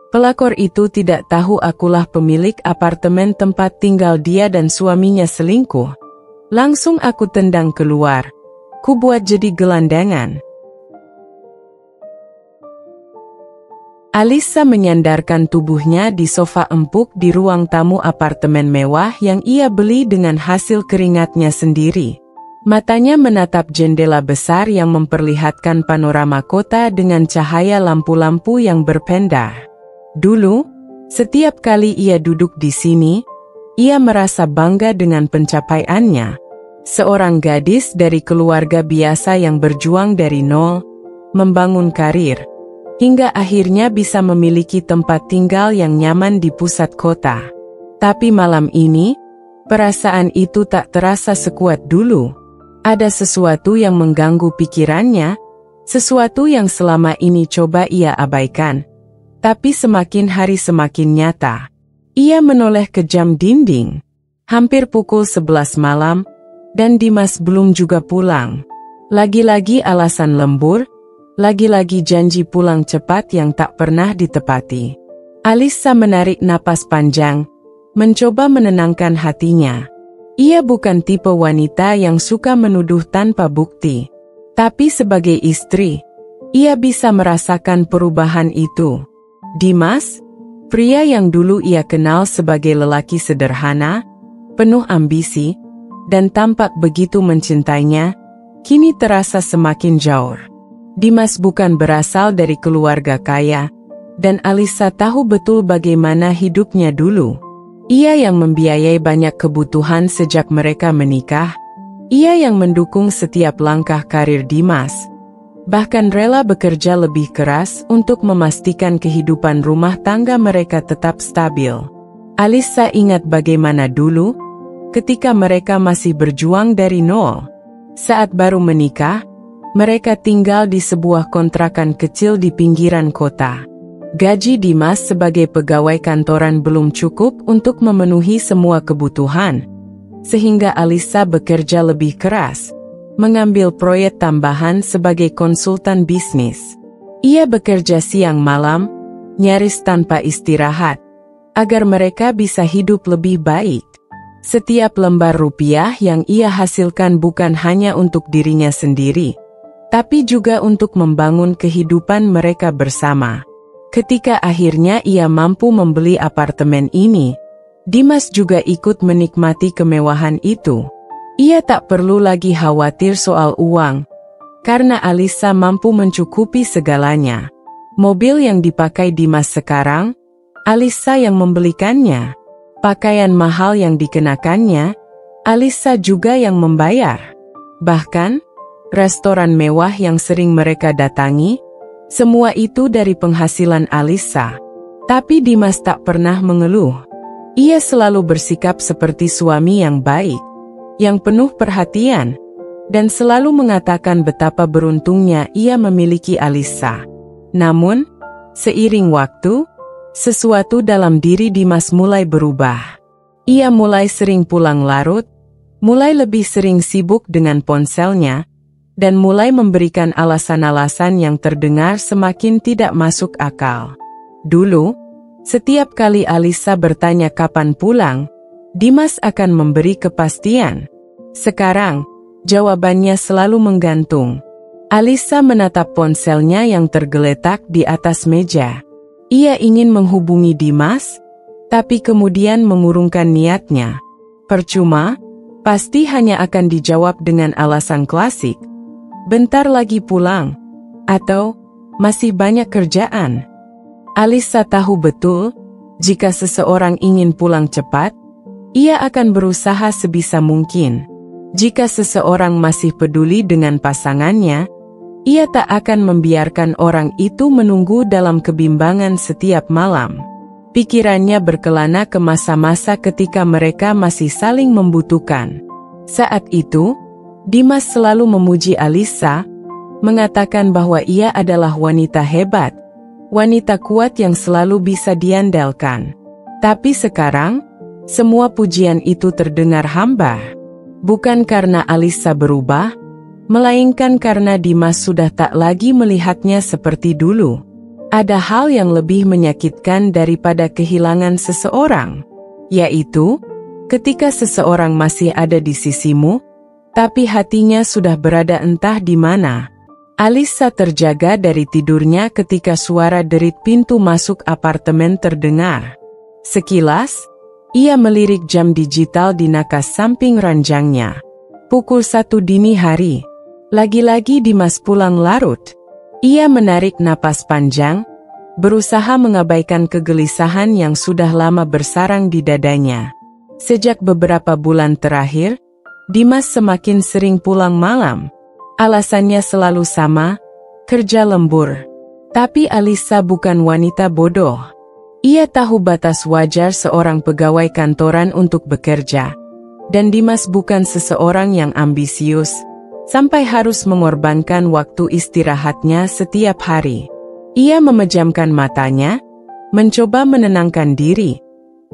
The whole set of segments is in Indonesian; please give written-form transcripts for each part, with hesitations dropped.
Pelakor itu tidak tahu akulah pemilik apartemen tempat tinggal dia dan suaminya selingkuh. Langsung aku tendang keluar. Ku buat jadi gelandangan. Alisa menyandarkan tubuhnya di sofa empuk di ruang tamu apartemen mewah yang ia beli dengan hasil keringatnya sendiri. Matanya menatap jendela besar yang memperlihatkan panorama kota dengan cahaya lampu-lampu yang berpendar. Dulu, setiap kali ia duduk di sini, ia merasa bangga dengan pencapaiannya. Seorang gadis dari keluarga biasa yang berjuang dari nol, membangun karir, hingga akhirnya bisa memiliki tempat tinggal yang nyaman di pusat kota. Tapi malam ini, perasaan itu tak terasa sekuat dulu. Ada sesuatu yang mengganggu pikirannya, sesuatu yang selama ini coba ia abaikan. Tapi semakin hari semakin nyata. Ia menoleh ke jam dinding. Hampir pukul 11 malam, dan Dimas belum juga pulang. Lagi-lagi alasan lembur, lagi-lagi janji pulang cepat yang tak pernah ditepati. Alisa menarik napas panjang, mencoba menenangkan hatinya. Ia bukan tipe wanita yang suka menuduh tanpa bukti. Tapi sebagai istri, ia bisa merasakan perubahan itu. Dimas, pria yang dulu ia kenal sebagai lelaki sederhana, penuh ambisi, dan tampak begitu mencintainya, kini terasa semakin jauh. Dimas bukan berasal dari keluarga kaya, dan Alisa tahu betul bagaimana hidupnya dulu. Ia yang membiayai banyak kebutuhan sejak mereka menikah, ia yang mendukung setiap langkah karir Dimas. Bahkan rela bekerja lebih keras untuk memastikan kehidupan rumah tangga mereka tetap stabil. Alisa ingat bagaimana dulu, ketika mereka masih berjuang dari nol. Saat baru menikah, mereka tinggal di sebuah kontrakan kecil di pinggiran kota. Gaji Dimas sebagai pegawai kantoran belum cukup untuk memenuhi semua kebutuhan, sehingga Alisa bekerja lebih keras, mengambil proyek tambahan sebagai konsultan bisnis. Ia bekerja siang malam, nyaris tanpa istirahat, agar mereka bisa hidup lebih baik. Setiap lembar rupiah yang ia hasilkan bukan hanya untuk dirinya sendiri, tapi juga untuk membangun kehidupan mereka bersama. Ketika akhirnya ia mampu membeli apartemen ini, Dimas juga ikut menikmati kemewahan itu. Ia tak perlu lagi khawatir soal uang, karena Alisa mampu mencukupi segalanya. Mobil yang dipakai Dimas sekarang, Alisa yang membelikannya. Pakaian mahal yang dikenakannya, Alisa juga yang membayar. Bahkan, restoran mewah yang sering mereka datangi, semua itu dari penghasilan Alisa. Tapi Dimas tak pernah mengeluh. Ia selalu bersikap seperti suami yang baik, yang penuh perhatian, dan selalu mengatakan betapa beruntungnya ia memiliki Alisa. Namun, seiring waktu, sesuatu dalam diri Dimas mulai berubah. Ia mulai sering pulang larut, mulai lebih sering sibuk dengan ponselnya, dan mulai memberikan alasan-alasan yang terdengar semakin tidak masuk akal. Dulu, setiap kali Alisa bertanya kapan pulang, Dimas akan memberi kepastian. Sekarang, jawabannya selalu menggantung. Alisa menatap ponselnya yang tergeletak di atas meja. Ia ingin menghubungi Dimas, tapi kemudian mengurungkan niatnya. Percuma, pasti hanya akan dijawab dengan alasan klasik. Bentar lagi pulang, atau masih banyak kerjaan. Alisa tahu betul, jika seseorang ingin pulang cepat, ia akan berusaha sebisa mungkin. Jika seseorang masih peduli dengan pasangannya, ia tak akan membiarkan orang itu menunggu dalam kebimbangan setiap malam. Pikirannya berkelana ke masa-masa ketika mereka masih saling membutuhkan. Saat itu, Dimas selalu memuji Alisa, mengatakan bahwa ia adalah wanita hebat, wanita kuat yang selalu bisa diandalkan. Tapi sekarang, semua pujian itu terdengar hambar. Bukan karena Alisa berubah, melainkan karena Dimas sudah tak lagi melihatnya seperti dulu. Ada hal yang lebih menyakitkan daripada kehilangan seseorang, yaitu ketika seseorang masih ada di sisimu, tapi hatinya sudah berada entah di mana. Alisa terjaga dari tidurnya ketika suara derit pintu masuk apartemen terdengar. Sekilas, ia melirik jam digital di nakas samping ranjangnya. Pukul 1 dini hari. Lagi-lagi Dimas pulang larut. Ia menarik napas panjang, berusaha mengabaikan kegelisahan yang sudah lama bersarang di dadanya. Sejak beberapa bulan terakhir, Dimas semakin sering pulang malam. Alasannya selalu sama, kerja lembur. Tapi Alisa bukan wanita bodoh. Ia tahu batas wajar seorang pegawai kantoran untuk bekerja. Dan Dimas bukan seseorang yang ambisius, sampai harus mengorbankan waktu istirahatnya setiap hari. Ia memejamkan matanya, mencoba menenangkan diri.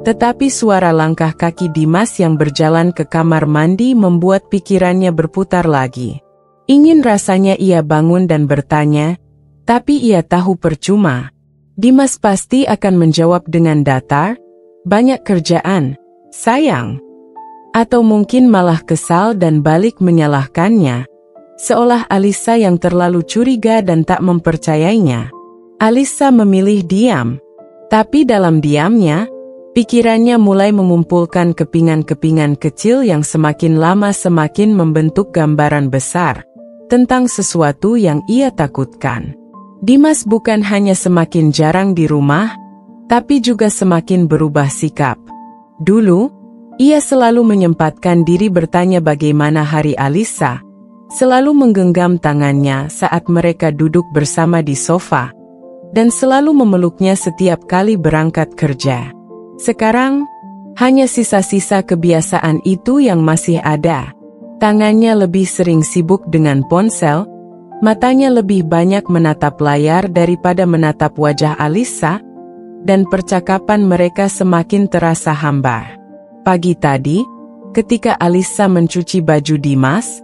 Tetapi suara langkah kaki Dimas yang berjalan ke kamar mandi membuat pikirannya berputar lagi. Ingin rasanya ia bangun dan bertanya, tapi ia tahu percuma. Dimas pasti akan menjawab dengan datar, "Banyak kerjaan, sayang." Atau mungkin malah kesal dan balik menyalahkannya. Seolah Alisa yang terlalu curiga dan tak mempercayainya. Alisa memilih diam. Tapi dalam diamnya, pikirannya mulai mengumpulkan kepingan-kepingan kecil yang semakin lama semakin membentuk gambaran besar tentang sesuatu yang ia takutkan. Dimas bukan hanya semakin jarang di rumah, tapi juga semakin berubah sikap. Dulu, ia selalu menyempatkan diri bertanya bagaimana hari Alisa, selalu menggenggam tangannya saat mereka duduk bersama di sofa, dan selalu memeluknya setiap kali berangkat kerja. Sekarang, hanya sisa-sisa kebiasaan itu yang masih ada. Tangannya lebih sering sibuk dengan ponsel, matanya lebih banyak menatap layar daripada menatap wajah Alisa, dan percakapan mereka semakin terasa hambar. Pagi tadi, ketika Alisa mencuci baju Dimas,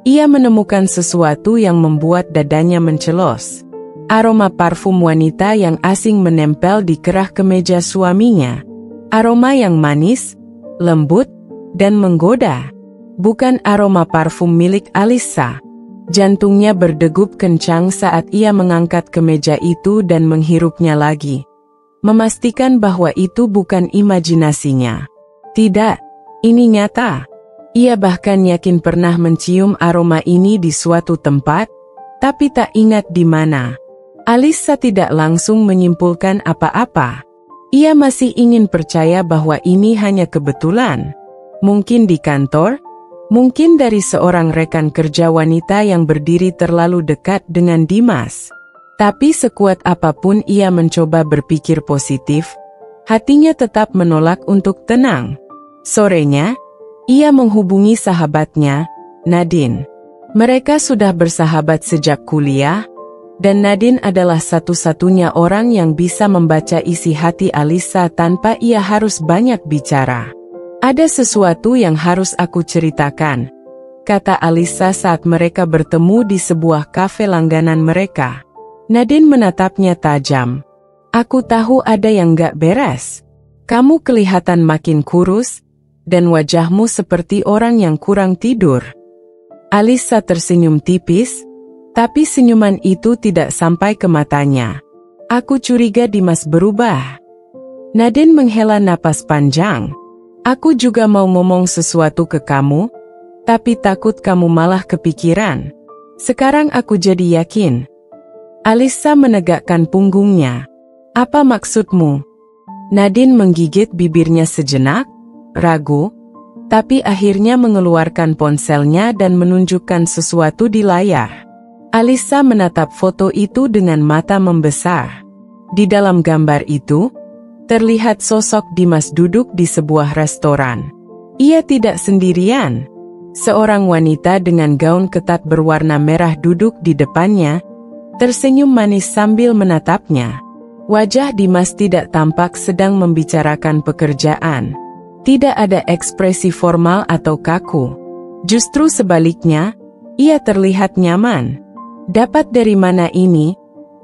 ia menemukan sesuatu yang membuat dadanya mencelos. Aroma parfum wanita yang asing menempel di kerah kemeja suaminya. Aroma yang manis, lembut, dan menggoda. Bukan aroma parfum milik Alisa. Jantungnya berdegup kencang saat ia mengangkat kemeja itu dan menghirupnya lagi. Memastikan bahwa itu bukan imajinasinya. Tidak, ini nyata. Ia bahkan yakin pernah mencium aroma ini di suatu tempat, tapi tak ingat di mana. Alisa tidak langsung menyimpulkan apa-apa. Ia masih ingin percaya bahwa ini hanya kebetulan. Mungkin di kantor, mungkin dari seorang rekan kerja wanita yang berdiri terlalu dekat dengan Dimas. Tapi sekuat apapun ia mencoba berpikir positif, hatinya tetap menolak untuk tenang. Sorenya, ia menghubungi sahabatnya, Nadine. Mereka sudah bersahabat sejak kuliah, dan Nadine adalah satu-satunya orang yang bisa membaca isi hati Alisa tanpa ia harus banyak bicara. "Ada sesuatu yang harus aku ceritakan," kata Alisa saat mereka bertemu di sebuah kafe langganan mereka. Nadine menatapnya tajam. "Aku tahu ada yang gak beres. Kamu kelihatan makin kurus, dan wajahmu seperti orang yang kurang tidur." Alisa tersenyum tipis, tapi senyuman itu tidak sampai ke matanya. "Aku curiga Dimas berubah." Nadine menghela napas panjang. "Aku juga mau ngomong sesuatu ke kamu, tapi takut kamu malah kepikiran. Sekarang aku jadi yakin." Alisa menegakkan punggungnya. "Apa maksudmu?" Nadine menggigit bibirnya sejenak, ragu, tapi akhirnya mengeluarkan ponselnya dan menunjukkan sesuatu di layar. Alisa menatap foto itu dengan mata membesar. Di dalam gambar itu, terlihat sosok Dimas duduk di sebuah restoran. Ia tidak sendirian. Seorang wanita dengan gaun ketat berwarna merah duduk di depannya, tersenyum manis sambil menatapnya. Wajah Dimas tidak tampak sedang membicarakan pekerjaan. Tidak ada ekspresi formal atau kaku. Justru sebaliknya, ia terlihat nyaman. "Dapat dari mana ini?"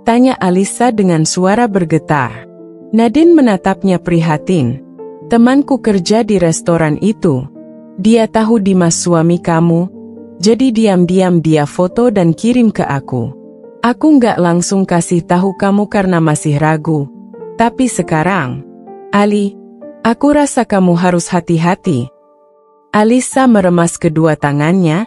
Tanya Alisa dengan suara bergetar. Nadine menatapnya prihatin. Temanku kerja di restoran itu. Dia tahu Dimas suami kamu. Jadi diam-diam dia foto dan kirim ke aku. Aku nggak langsung kasih tahu kamu karena masih ragu. Tapi sekarang, Ali, aku rasa kamu harus hati-hati. Alisa meremas kedua tangannya,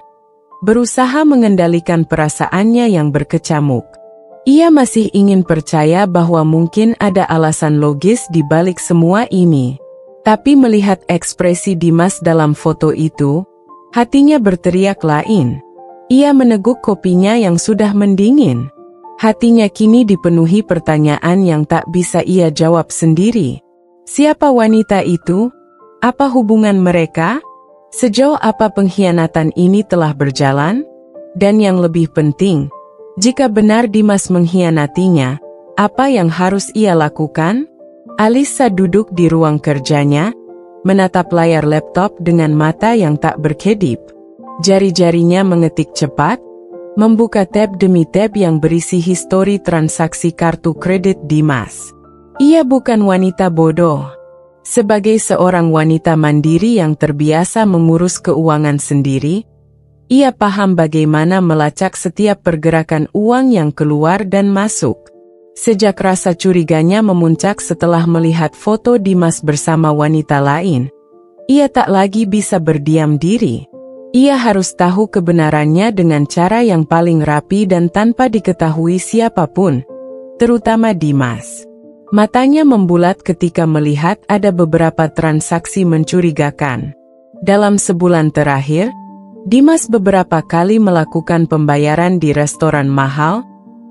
berusaha mengendalikan perasaannya yang berkecamuk. Ia masih ingin percaya bahwa mungkin ada alasan logis di balik semua ini. Tapi melihat ekspresi Dimas dalam foto itu, hatinya berteriak lain. Ia meneguk kopinya yang sudah mendingin. Hatinya kini dipenuhi pertanyaan yang tak bisa ia jawab sendiri. Siapa wanita itu? Apa hubungan mereka? Sejauh apa pengkhianatan ini telah berjalan? Dan yang lebih penting, jika benar Dimas mengkhianatinya, apa yang harus ia lakukan? Alisa duduk di ruang kerjanya, menatap layar laptop dengan mata yang tak berkedip. Jari-jarinya mengetik cepat, membuka tab demi tab yang berisi histori transaksi kartu kredit Dimas. Ia bukan wanita bodoh. Sebagai seorang wanita mandiri yang terbiasa mengurus keuangan sendiri, ia paham bagaimana melacak setiap pergerakan uang yang keluar dan masuk. Sejak rasa curiganya memuncak setelah melihat foto Dimas bersama wanita lain, ia tak lagi bisa berdiam diri. Ia harus tahu kebenarannya dengan cara yang paling rapi dan tanpa diketahui siapapun, terutama Dimas. Matanya membulat ketika melihat ada beberapa transaksi mencurigakan. Dalam sebulan terakhir, Dimas beberapa kali melakukan pembayaran di restoran mahal,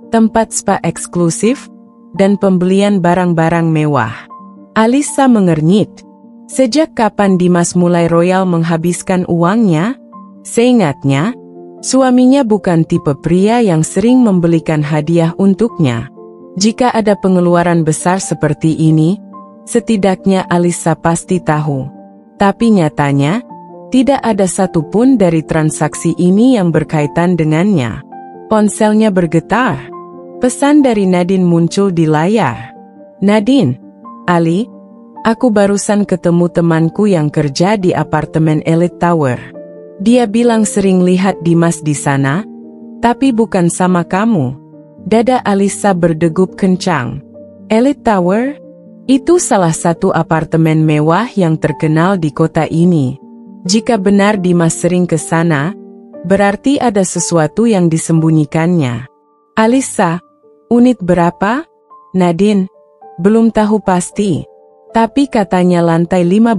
tempat spa eksklusif, dan pembelian barang-barang mewah. Alisa mengernyit. Sejak kapan Dimas mulai royal menghabiskan uangnya? Seingatnya, suaminya bukan tipe pria yang sering membelikan hadiah untuknya. Jika ada pengeluaran besar seperti ini, setidaknya Alisa pasti tahu. Tapi nyatanya, tidak ada satupun dari transaksi ini yang berkaitan dengannya. Ponselnya bergetar. Pesan dari Nadine muncul di layar. Nadine, Ali, aku barusan ketemu temanku yang kerja di apartemen Elite Tower. Dia bilang sering lihat Dimas di sana, tapi bukan sama kamu. Dada Alisa berdegup kencang. Elite Tower? Itu salah satu apartemen mewah yang terkenal di kota ini. Jika benar Dimas sering ke sana, berarti ada sesuatu yang disembunyikannya. Alisa, unit berapa? Nadine, belum tahu pasti. Tapi katanya lantai 15.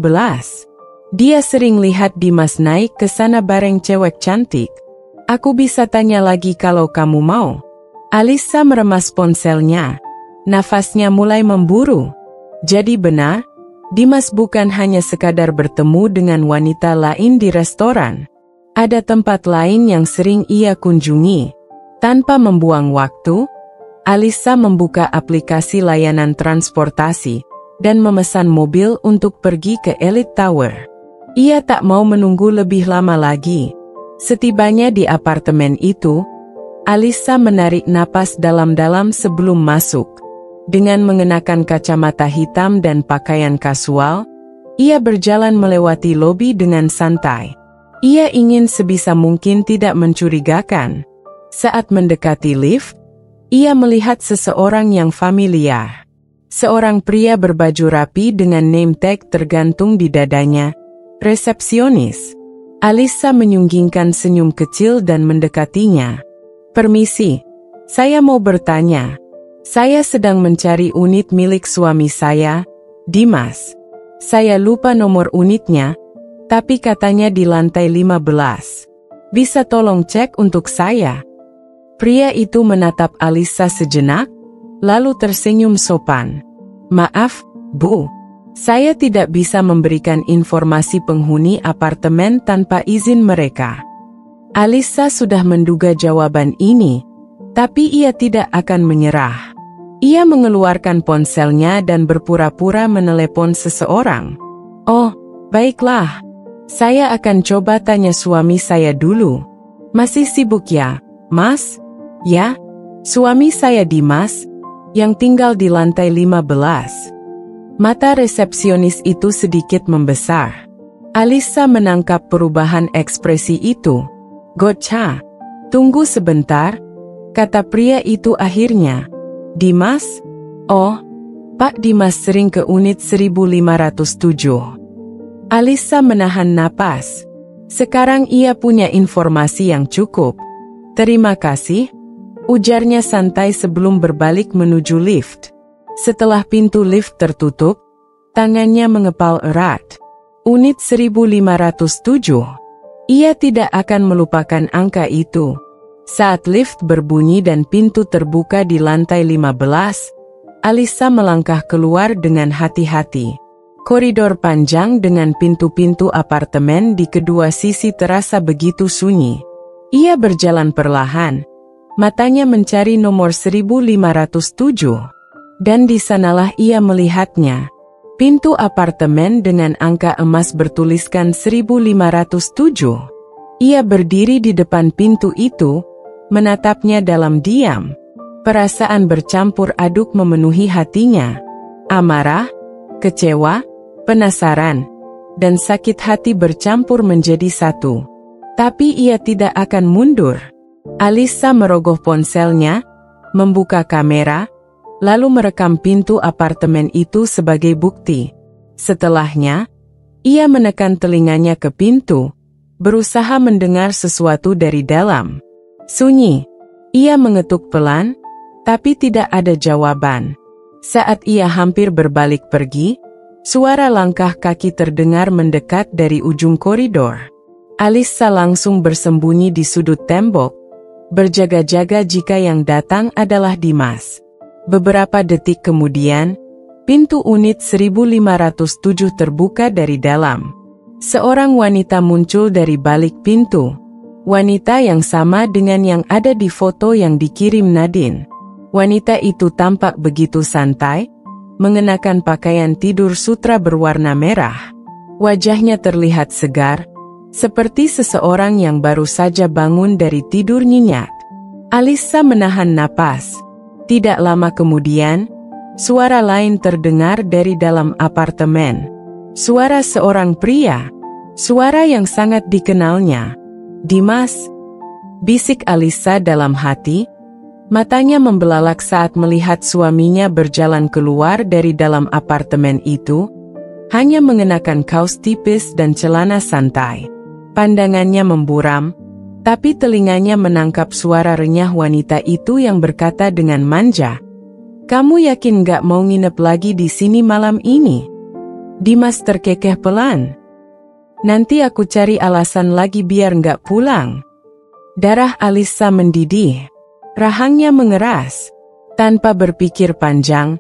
Dia sering lihat Dimas naik ke sana bareng cewek cantik. Aku bisa tanya lagi kalau kamu mau. Alisa meremas ponselnya. Nafasnya mulai memburu. Jadi benar, Dimas bukan hanya sekadar bertemu dengan wanita lain di restoran. Ada tempat lain yang sering ia kunjungi. Tanpa membuang waktu, Alisa membuka aplikasi layanan transportasi dan memesan mobil untuk pergi ke Elite Tower. Ia tak mau menunggu lebih lama lagi. Setibanya di apartemen itu, Alisa menarik napas dalam-dalam sebelum masuk. Dengan mengenakan kacamata hitam dan pakaian kasual, ia berjalan melewati lobi dengan santai. Ia ingin sebisa mungkin tidak mencurigakan. Saat mendekati lift, ia melihat seseorang yang familiar. Seorang pria berbaju rapi dengan name tag tergantung di dadanya. Resepsionis. Alisa menyunggingkan senyum kecil dan mendekatinya. Permisi, saya mau bertanya. Saya sedang mencari unit milik suami saya, Dimas. Saya lupa nomor unitnya, tapi katanya di lantai 15. Bisa tolong cek untuk saya? Pria itu menatap Alisa sejenak, lalu tersenyum sopan. Maaf, Bu. Saya tidak bisa memberikan informasi penghuni apartemen tanpa izin mereka. Alisa sudah menduga jawaban ini, tapi ia tidak akan menyerah. Ia mengeluarkan ponselnya dan berpura-pura menelepon seseorang. Oh, baiklah. Saya akan coba tanya suami saya dulu. Masih sibuk ya, Mas? Ya, Suami saya Dimas, yang tinggal di lantai 15. Mata resepsionis itu sedikit membesar. Alisa menangkap perubahan ekspresi itu. "Gocha, tunggu sebentar," kata pria itu akhirnya. "Dimas? Oh, Pak Dimas sering ke unit 1507. Alisa menahan napas. Sekarang ia punya informasi yang cukup. "Terima kasih," ujarnya santai sebelum berbalik menuju lift. Setelah pintu lift tertutup, tangannya mengepal erat. Unit 1507. Ia tidak akan melupakan angka itu. Saat lift berbunyi dan pintu terbuka di lantai 15, Alisa melangkah keluar dengan hati-hati. Koridor panjang dengan pintu-pintu apartemen di kedua sisi terasa begitu sunyi. Ia berjalan perlahan, matanya mencari nomor 1507. Dan di sanalah ia melihatnya. Pintu apartemen dengan angka emas bertuliskan 1507. Ia berdiri di depan pintu itu, menatapnya dalam diam. Perasaan bercampur aduk memenuhi hatinya. Amarah, kecewa, penasaran, dan sakit hati bercampur menjadi satu. Tapi ia tidak akan mundur. Alisa merogoh ponselnya, membuka kamera, lalu merekam pintu apartemen itu sebagai bukti. Setelahnya, ia menekan telinganya ke pintu, berusaha mendengar sesuatu dari dalam. Sunyi. Ia mengetuk pelan, tapi tidak ada jawaban. Saat ia hampir berbalik pergi, suara langkah kaki terdengar mendekat dari ujung koridor. Alisa langsung bersembunyi di sudut tembok, berjaga-jaga jika yang datang adalah Dimas. Beberapa detik kemudian, pintu unit 1507 terbuka dari dalam. Seorang wanita muncul dari balik pintu. Wanita yang sama dengan yang ada di foto yang dikirim Nadine. Wanita itu tampak begitu santai, mengenakan pakaian tidur sutra berwarna merah. Wajahnya terlihat segar, seperti seseorang yang baru saja bangun dari tidur nyenyak. Alisa menahan napas. Tidak lama kemudian, suara lain terdengar dari dalam apartemen. Suara seorang pria. Suara yang sangat dikenalnya. "Dimas," bisik Alisa dalam hati. Matanya membelalak saat melihat suaminya berjalan keluar dari dalam apartemen itu, hanya mengenakan kaos tipis dan celana santai. Pandangannya memburam, tapi telinganya menangkap suara renyah wanita itu yang berkata dengan manja, "Kamu yakin gak mau nginep lagi di sini malam ini?" Dimas terkekeh pelan. "Nanti aku cari alasan lagi biar gak pulang." Darah Alisa mendidih. Rahangnya mengeras. Tanpa berpikir panjang,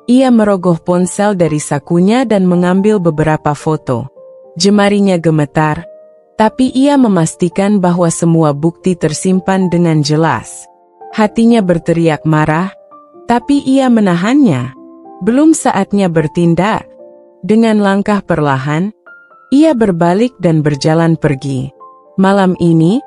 ia merogoh ponsel dari sakunya dan mengambil beberapa foto. Jemarinya gemetar, tapi ia memastikan bahwa semua bukti tersimpan dengan jelas. Hatinya berteriak marah, tapi ia menahannya. Belum saatnya bertindak. Dengan langkah perlahan, ia berbalik dan berjalan pergi. Malam ini,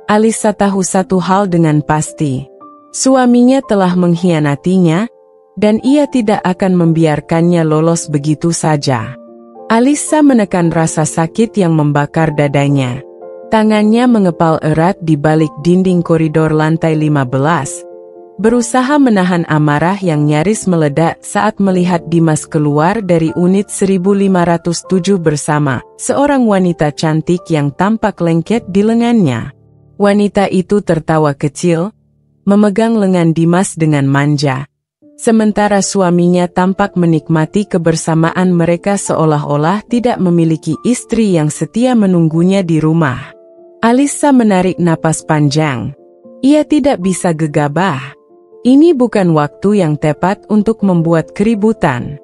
Alisa tahu satu hal dengan pasti. Suaminya telah mengkhianatinya, dan ia tidak akan membiarkannya lolos begitu saja. Alisa menekan rasa sakit yang membakar dadanya. Tangannya mengepal erat di balik dinding koridor lantai 15, berusaha menahan amarah yang nyaris meledak saat melihat Dimas keluar dari unit 1507 bersama seorang wanita cantik yang tampak lengket di lengannya. Wanita itu tertawa kecil, memegang lengan Dimas dengan manja. Sementara suaminya tampak menikmati kebersamaan mereka seolah-olah tidak memiliki istri yang setia menunggunya di rumah. Alisa menarik napas panjang. Ia tidak bisa gegabah. Ini bukan waktu yang tepat untuk membuat keributan.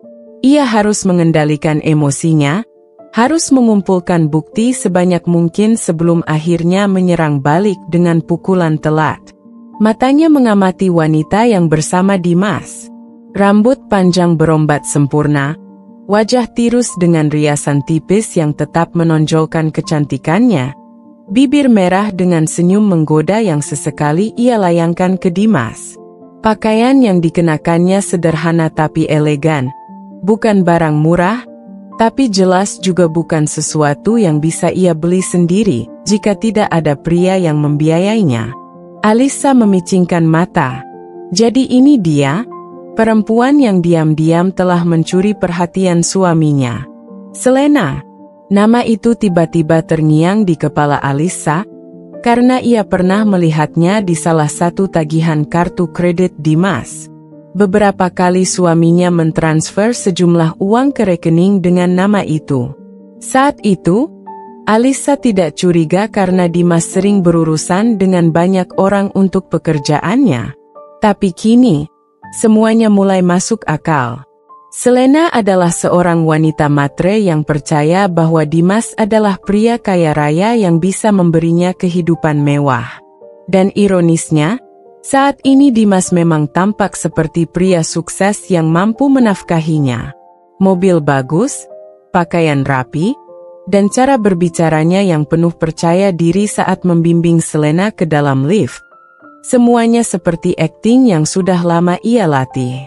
Ia harus mengendalikan emosinya, harus mengumpulkan bukti sebanyak mungkin sebelum akhirnya menyerang balik dengan pukulan telat. Matanya mengamati wanita yang bersama Dimas. Rambut panjang berombat sempurna, wajah tirus dengan riasan tipis yang tetap menonjolkan kecantikannya, bibir merah dengan senyum menggoda yang sesekali ia layangkan ke Dimas. Pakaian yang dikenakannya sederhana tapi elegan. Bukan barang murah, tapi jelas juga bukan sesuatu yang bisa ia beli sendiri jika tidak ada pria yang membiayainya. Alisa memicingkan mata. Jadi ini dia, perempuan yang diam-diam telah mencuri perhatian suaminya. Selena. Nama itu tiba-tiba terngiang di kepala Alisa, karena ia pernah melihatnya di salah satu tagihan kartu kredit Dimas. Beberapa kali suaminya mentransfer sejumlah uang ke rekening dengan nama itu. Saat itu, Alisa tidak curiga karena Dimas sering berurusan dengan banyak orang untuk pekerjaannya. Tapi kini, semuanya mulai masuk akal. Selena adalah seorang wanita matre yang percaya bahwa Dimas adalah pria kaya raya yang bisa memberinya kehidupan mewah. Dan ironisnya, saat ini Dimas memang tampak seperti pria sukses yang mampu menafkahinya. Mobil bagus, pakaian rapi, dan cara berbicaranya yang penuh percaya diri saat membimbing Selena ke dalam lift. Semuanya seperti akting yang sudah lama ia latih.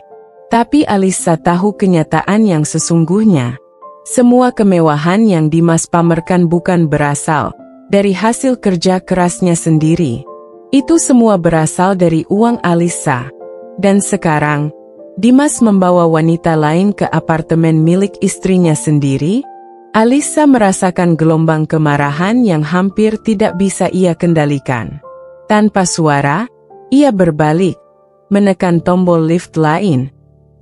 Tapi Alisa tahu kenyataan yang sesungguhnya. Semua kemewahan yang Dimas pamerkan bukan berasal dari hasil kerja kerasnya sendiri. Itu semua berasal dari uang Alisa. Dan sekarang, Dimas membawa wanita lain ke apartemen milik istrinya sendiri. Alisa merasakan gelombang kemarahan yang hampir tidak bisa ia kendalikan. Tanpa suara, ia berbalik, menekan tombol lift lain,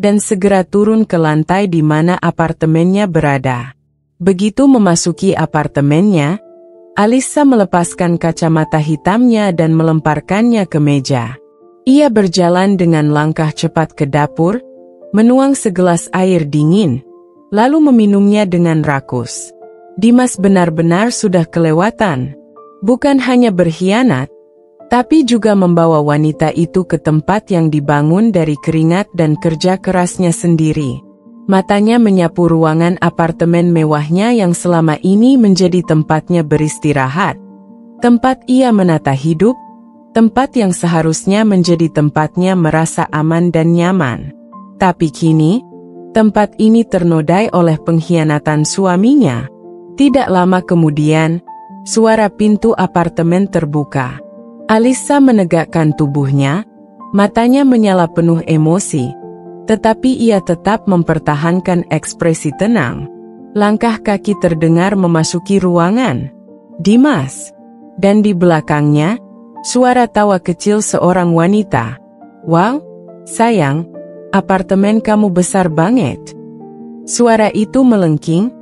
dan segera turun ke lantai di mana apartemennya berada. Begitu memasuki apartemennya, Alisa melepaskan kacamata hitamnya dan melemparkannya ke meja. Ia berjalan dengan langkah cepat ke dapur, menuang segelas air dingin, lalu meminumnya dengan rakus. Dimas benar-benar sudah kelewatan. Bukan hanya berkhianat, tapi juga membawa wanita itu ke tempat yang dibangun dari keringat dan kerja kerasnya sendiri. Matanya menyapu ruangan apartemen mewahnya yang selama ini menjadi tempatnya beristirahat. Tempat ia menata hidup, tempat yang seharusnya menjadi tempatnya merasa aman dan nyaman. Tapi kini, tempat ini ternodai oleh pengkhianatan suaminya. Tidak lama kemudian, suara pintu apartemen terbuka. Alisa menegakkan tubuhnya, matanya menyala penuh emosi, tetapi ia tetap mempertahankan ekspresi tenang. Langkah kaki terdengar memasuki ruangan. Dimas. Dan di belakangnya, suara tawa kecil seorang wanita. "Wow, sayang, apartemen kamu besar banget." Suara itu melengking,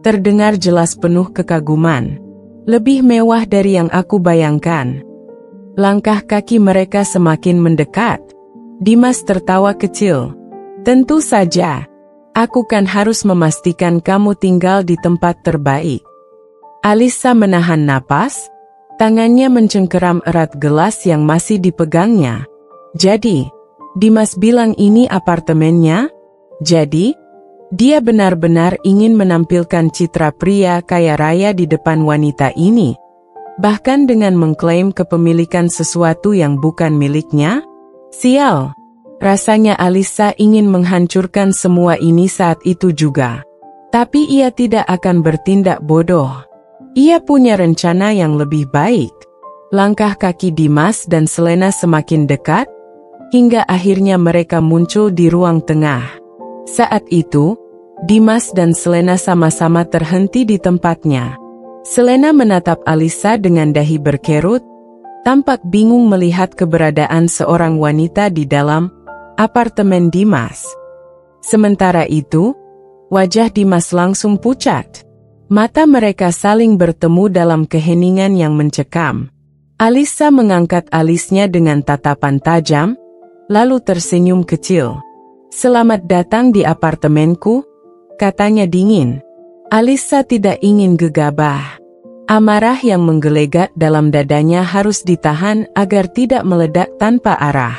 terdengar jelas penuh kekaguman. "Lebih mewah dari yang aku bayangkan." Langkah kaki mereka semakin mendekat. Dimas tertawa kecil. "Tentu saja. Aku kan harus memastikan kamu tinggal di tempat terbaik." Alisa menahan napas, tangannya mencengkeram erat gelas yang masih dipegangnya. "Jadi, Dimas bilang ini apartemennya? Jadi, dia benar-benar ingin menampilkan citra pria kaya raya di depan wanita ini. Bahkan dengan mengklaim kepemilikan sesuatu yang bukan miliknya? Sial, rasanya Alisa ingin menghancurkan semua ini saat itu juga. Tapi ia tidak akan bertindak bodoh. Ia punya rencana yang lebih baik. Langkah kaki Dimas dan Selena semakin dekat, hingga akhirnya mereka muncul di ruang tengah. Saat itu, Dimas dan Selena sama-sama terhenti di tempatnya. Selena menatap Alisa dengan dahi berkerut, tampak bingung melihat keberadaan seorang wanita di dalam apartemen Dimas. Sementara itu, wajah Dimas langsung pucat. Mata mereka saling bertemu dalam keheningan yang mencekam. Alisa mengangkat alisnya dengan tatapan tajam, lalu tersenyum kecil. "Selamat datang di apartemenku," katanya dingin. Alisa tidak ingin gegabah. Amarah yang menggelegar dalam dadanya harus ditahan agar tidak meledak tanpa arah.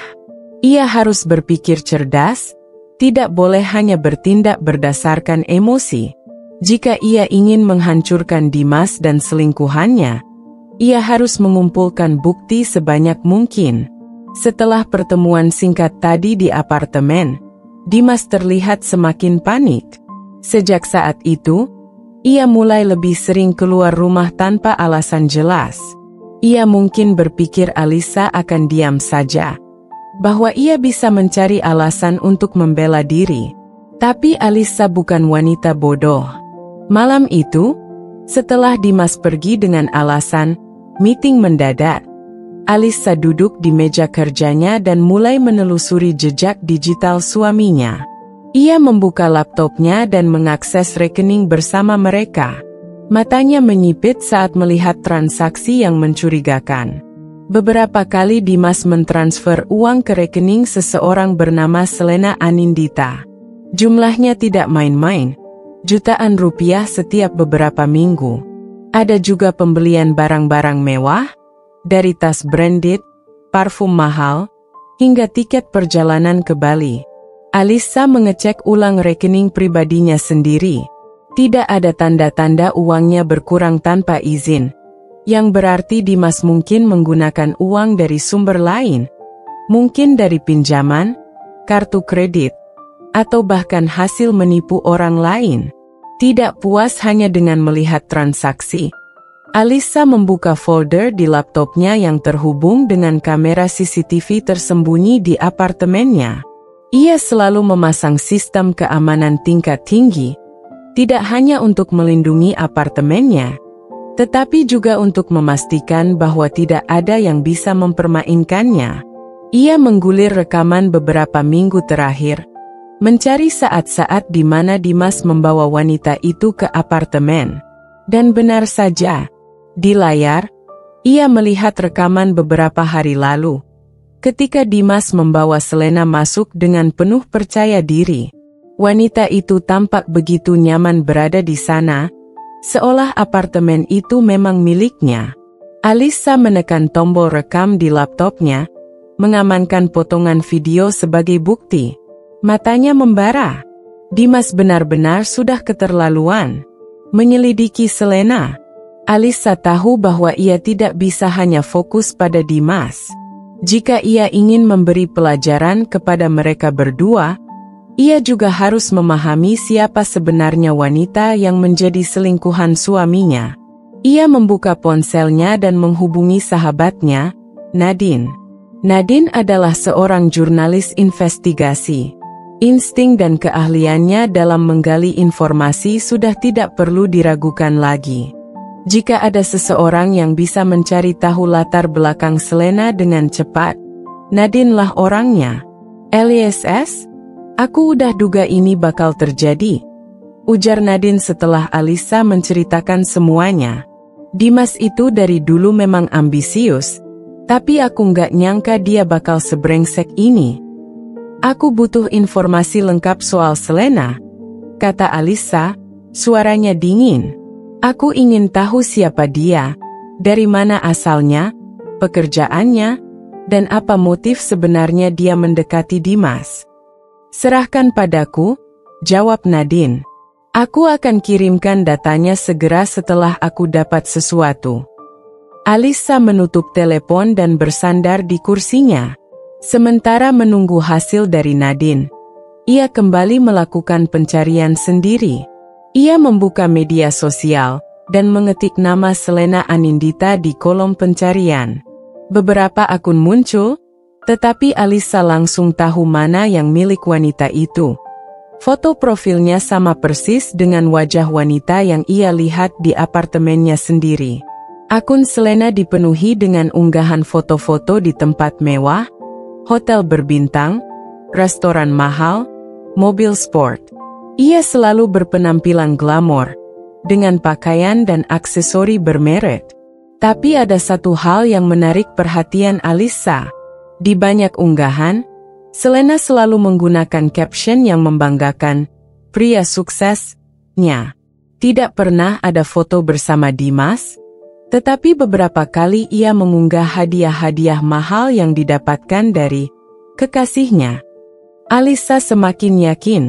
Ia harus berpikir cerdas, tidak boleh hanya bertindak berdasarkan emosi. Jika ia ingin menghancurkan Dimas dan selingkuhannya, ia harus mengumpulkan bukti sebanyak mungkin. Setelah pertemuan singkat tadi di apartemen, Dimas terlihat semakin panik. Sejak saat itu, ia mulai lebih sering keluar rumah tanpa alasan jelas. Ia mungkin berpikir Alisa akan diam saja, bahwa ia bisa mencari alasan untuk membela diri. Tapi Alisa bukan wanita bodoh. Malam itu, setelah Dimas pergi dengan alasan meeting mendadak, Alisa duduk di meja kerjanya dan mulai menelusuri jejak digital suaminya. Ia membuka laptopnya dan mengakses rekening bersama mereka. Matanya menyipit saat melihat transaksi yang mencurigakan. Beberapa kali Dimas mentransfer uang ke rekening seseorang bernama Selena Anindita. Jumlahnya tidak main-main, jutaan rupiah setiap beberapa minggu. Ada juga pembelian barang-barang mewah, dari tas branded, parfum mahal, hingga tiket perjalanan ke Bali. Alisa mengecek ulang rekening pribadinya sendiri. Tidak ada tanda-tanda uangnya berkurang tanpa izin, yang berarti Dimas mungkin menggunakan uang dari sumber lain, mungkin dari pinjaman, kartu kredit, atau bahkan hasil menipu orang lain. Tidak puas hanya dengan melihat transaksi, Alisa membuka folder di laptopnya yang terhubung dengan kamera CCTV tersembunyi di apartemennya. Ia selalu memasang sistem keamanan tingkat tinggi, tidak hanya untuk melindungi apartemennya, tetapi juga untuk memastikan bahwa tidak ada yang bisa mempermainkannya. Ia menggulir rekaman beberapa minggu terakhir, mencari saat-saat di mana Dimas membawa wanita itu ke apartemen. Dan benar saja, di layar, ia melihat rekaman beberapa hari lalu, ketika Dimas membawa Selena masuk dengan penuh percaya diri. Wanita itu tampak begitu nyaman berada di sana, seolah apartemen itu memang miliknya. Alisa menekan tombol rekam di laptopnya, mengamankan potongan video sebagai bukti. Matanya membara. Dimas benar-benar sudah keterlaluan menyelidiki Selena. Alisa tahu bahwa ia tidak bisa hanya fokus pada Dimas. Jika ia ingin memberi pelajaran kepada mereka berdua, ia juga harus memahami siapa sebenarnya wanita yang menjadi selingkuhan suaminya. Ia membuka ponselnya dan menghubungi sahabatnya, Nadine. Nadine adalah seorang jurnalis investigasi. Insting dan keahliannya dalam menggali informasi sudah tidak perlu diragukan lagi. Jika ada seseorang yang bisa mencari tahu latar belakang Selena dengan cepat, Nadine lah orangnya. "LSS, aku udah duga ini bakal terjadi," ujar Nadine setelah Alisa menceritakan semuanya. "Dimas itu dari dulu memang ambisius, tapi aku nggak nyangka dia bakal sebrengsek ini. Aku butuh informasi lengkap soal Selena," kata Alisa, suaranya dingin. "Aku ingin tahu siapa dia, dari mana asalnya, pekerjaannya, dan apa motif sebenarnya dia mendekati Dimas." "Serahkan padaku," jawab Nadine. "Aku akan kirimkan datanya segera setelah aku dapat sesuatu." Alisa menutup telepon dan bersandar di kursinya. Sementara menunggu hasil dari Nadine, ia kembali melakukan pencarian sendiri. Ia membuka media sosial dan mengetik nama Selena Anindita di kolom pencarian. Beberapa akun muncul, tetapi Alisa langsung tahu mana yang milik wanita itu. Foto profilnya sama persis dengan wajah wanita yang ia lihat di apartemennya sendiri. Akun Selena dipenuhi dengan unggahan foto-foto di tempat mewah, hotel berbintang, restoran mahal, mobil sport. Ia selalu berpenampilan glamor, dengan pakaian dan aksesori bermerek. Tapi ada satu hal yang menarik perhatian Alisa. Di banyak unggahan, Selena selalu menggunakan caption yang membanggakan, "Pria suksesnya." Tidak pernah ada foto bersama Dimas, tetapi beberapa kali ia mengunggah hadiah-hadiah mahal yang didapatkan dari kekasihnya. Alisa semakin yakin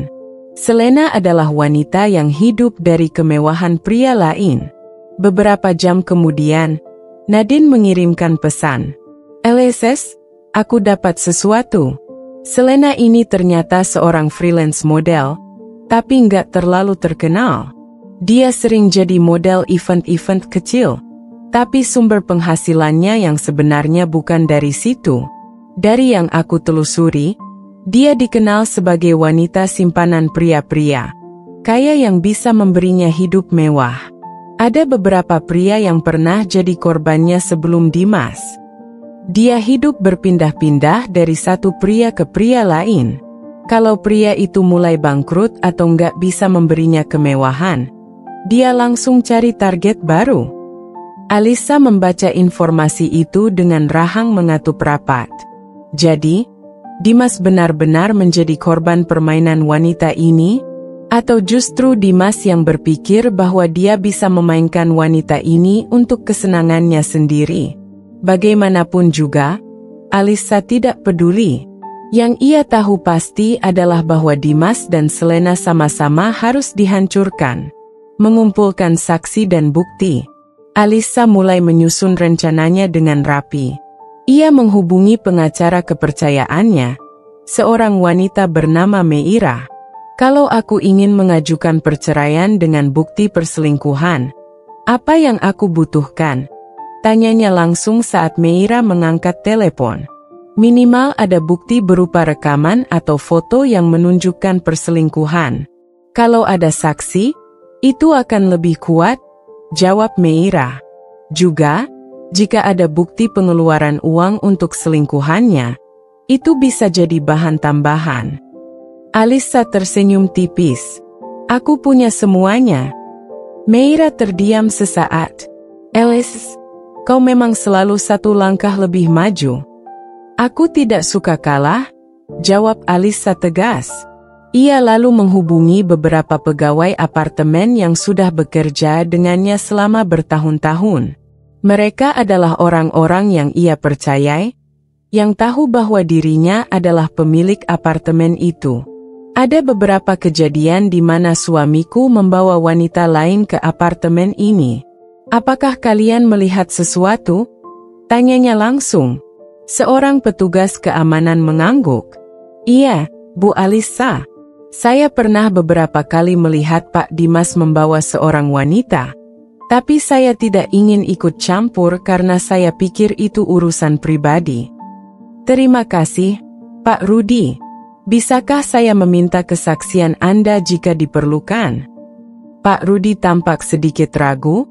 Selena adalah wanita yang hidup dari kemewahan pria lain. Beberapa jam kemudian, Nadine mengirimkan pesan. "LSS, Aku dapat sesuatu. Selena ini ternyata seorang freelance model, tapi nggak terlalu terkenal. Dia sering jadi model event-event kecil, tapi sumber penghasilannya yang sebenarnya bukan dari situ. Dari yang aku telusuri, dia dikenal sebagai wanita simpanan pria-pria kaya yang bisa memberinya hidup mewah. Ada beberapa pria yang pernah jadi korbannya sebelum Dimas. Dia hidup berpindah-pindah dari satu pria ke pria lain. Kalau pria itu mulai bangkrut atau nggak bisa memberinya kemewahan, dia langsung cari target baru. Alisa membaca informasi itu dengan rahang mengatup rapat. Jadi, Dimas benar-benar menjadi korban permainan wanita ini? Atau justru Dimas yang berpikir bahwa dia bisa memainkan wanita ini untuk kesenangannya sendiri? Bagaimanapun juga, Alisa tidak peduli. Yang ia tahu pasti adalah bahwa Dimas dan Selena sama-sama harus dihancurkan. Mengumpulkan saksi dan bukti, Alisa mulai menyusun rencananya dengan rapi. Ia menghubungi pengacara kepercayaannya, seorang wanita bernama Meira. Kalau aku ingin mengajukan perceraian dengan bukti perselingkuhan, apa yang aku butuhkan? Tanyanya langsung saat Meira mengangkat telepon. Minimal ada bukti berupa rekaman atau foto yang menunjukkan perselingkuhan. Kalau ada saksi, itu akan lebih kuat, jawab Meira. Juga, jika ada bukti pengeluaran uang untuk selingkuhannya, itu bisa jadi bahan tambahan. Alisa tersenyum tipis. Aku punya semuanya. Meira terdiam sesaat. Alice, kau memang selalu satu langkah lebih maju. Aku tidak suka kalah, jawab Alisa tegas. Ia lalu menghubungi beberapa pegawai apartemen yang sudah bekerja dengannya selama bertahun-tahun. Mereka adalah orang-orang yang ia percayai, yang tahu bahwa dirinya adalah pemilik apartemen itu. Ada beberapa kejadian di mana suamiku membawa wanita lain ke apartemen ini. Apakah kalian melihat sesuatu? Tanyanya langsung. Seorang petugas keamanan mengangguk. Iya, Bu Alisa. Saya pernah beberapa kali melihat Pak Dimas membawa seorang wanita. Tapi saya tidak ingin ikut campur karena saya pikir itu urusan pribadi. Terima kasih, Pak Rudy. Bisakah saya meminta kesaksian Anda jika diperlukan? Pak Rudy tampak sedikit ragu,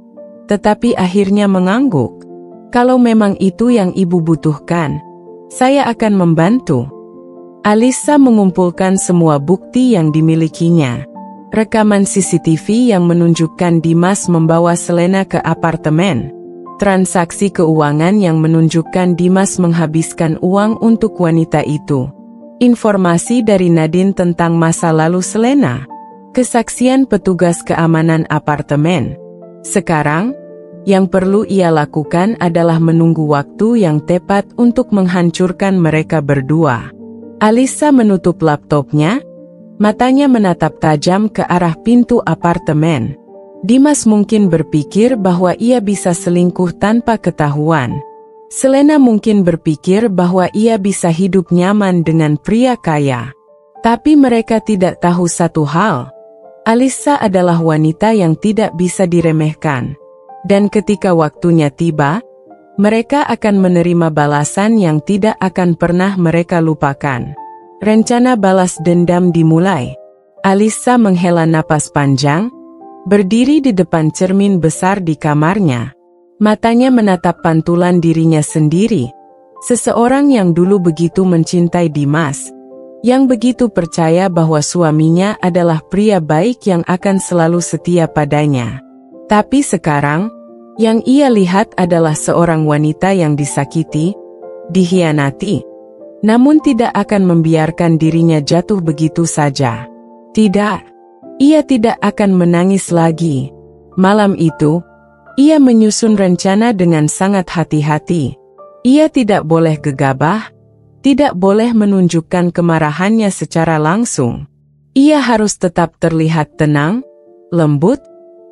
tetapi akhirnya mengangguk. Kalau memang itu yang Ibu butuhkan, saya akan membantu. Alisa mengumpulkan semua bukti yang dimilikinya. Rekaman CCTV yang menunjukkan Dimas membawa Selena ke apartemen. Transaksi keuangan yang menunjukkan Dimas menghabiskan uang untuk wanita itu. Informasi dari Nadine tentang masa lalu Selena. Kesaksian petugas keamanan apartemen. Sekarang, yang perlu ia lakukan adalah menunggu waktu yang tepat untuk menghancurkan mereka berdua. Alisa menutup laptopnya, matanya menatap tajam ke arah pintu apartemen. Dimas mungkin berpikir bahwa ia bisa selingkuh tanpa ketahuan. Selena mungkin berpikir bahwa ia bisa hidup nyaman dengan pria kaya. Tapi mereka tidak tahu satu hal. Alisa adalah wanita yang tidak bisa diremehkan. Dan ketika waktunya tiba, mereka akan menerima balasan yang tidak akan pernah mereka lupakan. Rencana balas dendam dimulai. Alisa menghela napas panjang, berdiri di depan cermin besar di kamarnya. Matanya menatap pantulan dirinya sendiri. Seseorang yang dulu begitu mencintai Dimas, yang begitu percaya bahwa suaminya adalah pria baik yang akan selalu setia padanya. Tapi sekarang, yang ia lihat adalah seorang wanita yang disakiti, dikhianati, namun tidak akan membiarkan dirinya jatuh begitu saja. Tidak, ia tidak akan menangis lagi. Malam itu, ia menyusun rencana dengan sangat hati-hati. Ia tidak boleh gegabah, tidak boleh menunjukkan kemarahannya secara langsung. Ia harus tetap terlihat tenang, lembut,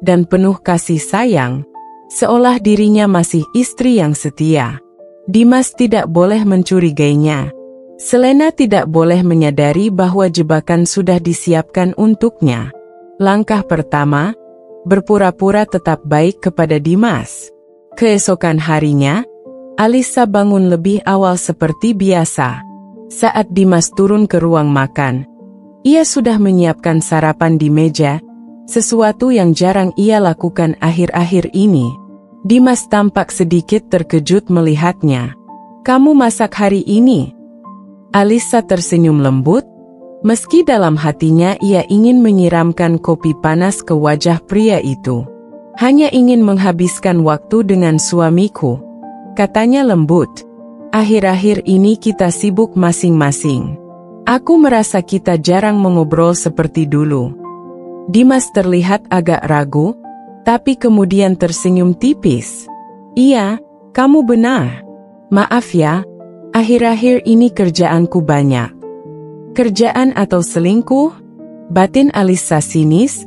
dan penuh kasih sayang, seolah dirinya masih istri yang setia. Dimas tidak boleh mencurigainya. Selena tidak boleh menyadari bahwa jebakan sudah disiapkan untuknya. Langkah pertama, berpura-pura tetap baik kepada Dimas. Keesokan harinya, Alisa bangun lebih awal seperti biasa. Saat Dimas turun ke ruang makan, ia sudah menyiapkan sarapan di meja, sesuatu yang jarang ia lakukan akhir-akhir ini. Dimas tampak sedikit terkejut melihatnya. "Kamu masak hari ini?" Alisa tersenyum lembut, meski dalam hatinya ia ingin menyiramkan kopi panas ke wajah pria itu. "Hanya ingin menghabiskan waktu dengan suamiku," katanya lembut. "Akhir-akhir ini kita sibuk masing-masing. Aku merasa kita jarang mengobrol seperti dulu." Dimas terlihat agak ragu, tapi kemudian tersenyum tipis. "Iya, kamu benar. Maaf ya, akhir-akhir ini kerjaanku banyak." "Kerjaan atau selingkuh?" batin Alisa sinis,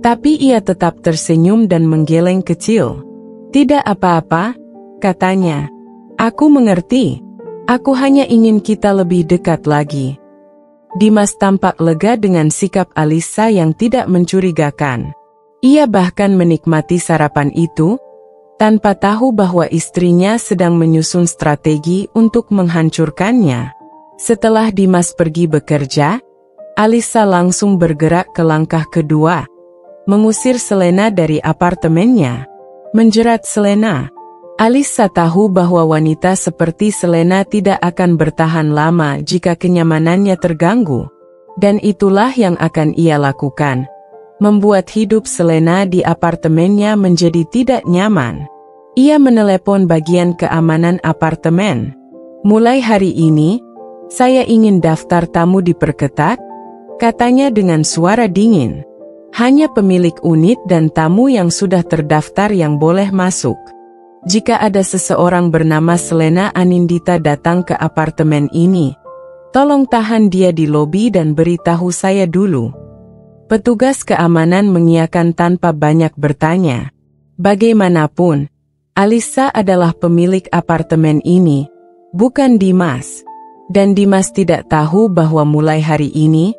tapi ia tetap tersenyum dan menggeleng kecil. "Tidak apa-apa," katanya. "Aku mengerti. Aku hanya ingin kita lebih dekat lagi." Dimas tampak lega dengan sikap Alisa yang tidak mencurigakan. Ia bahkan menikmati sarapan itu, tanpa tahu bahwa istrinya sedang menyusun strategi untuk menghancurkannya. Setelah Dimas pergi bekerja, Alisa langsung bergerak ke langkah kedua, mengusir Selena dari apartemennya. Menjerat Selena. Alisa tahu bahwa wanita seperti Selena tidak akan bertahan lama jika kenyamanannya terganggu. Dan itulah yang akan ia lakukan. Membuat hidup Selena di apartemennya menjadi tidak nyaman. Ia menelepon bagian keamanan apartemen. "Mulai hari ini, saya ingin daftar tamu diperketat," katanya dengan suara dingin. "Hanya pemilik unit dan tamu yang sudah terdaftar yang boleh masuk. Jika ada seseorang bernama Selena Anindita datang ke apartemen ini, tolong tahan dia di lobi dan beritahu saya dulu." Petugas keamanan mengiyakan tanpa banyak bertanya. Bagaimanapun, Alisa adalah pemilik apartemen ini, bukan Dimas. Dan Dimas tidak tahu bahwa mulai hari ini,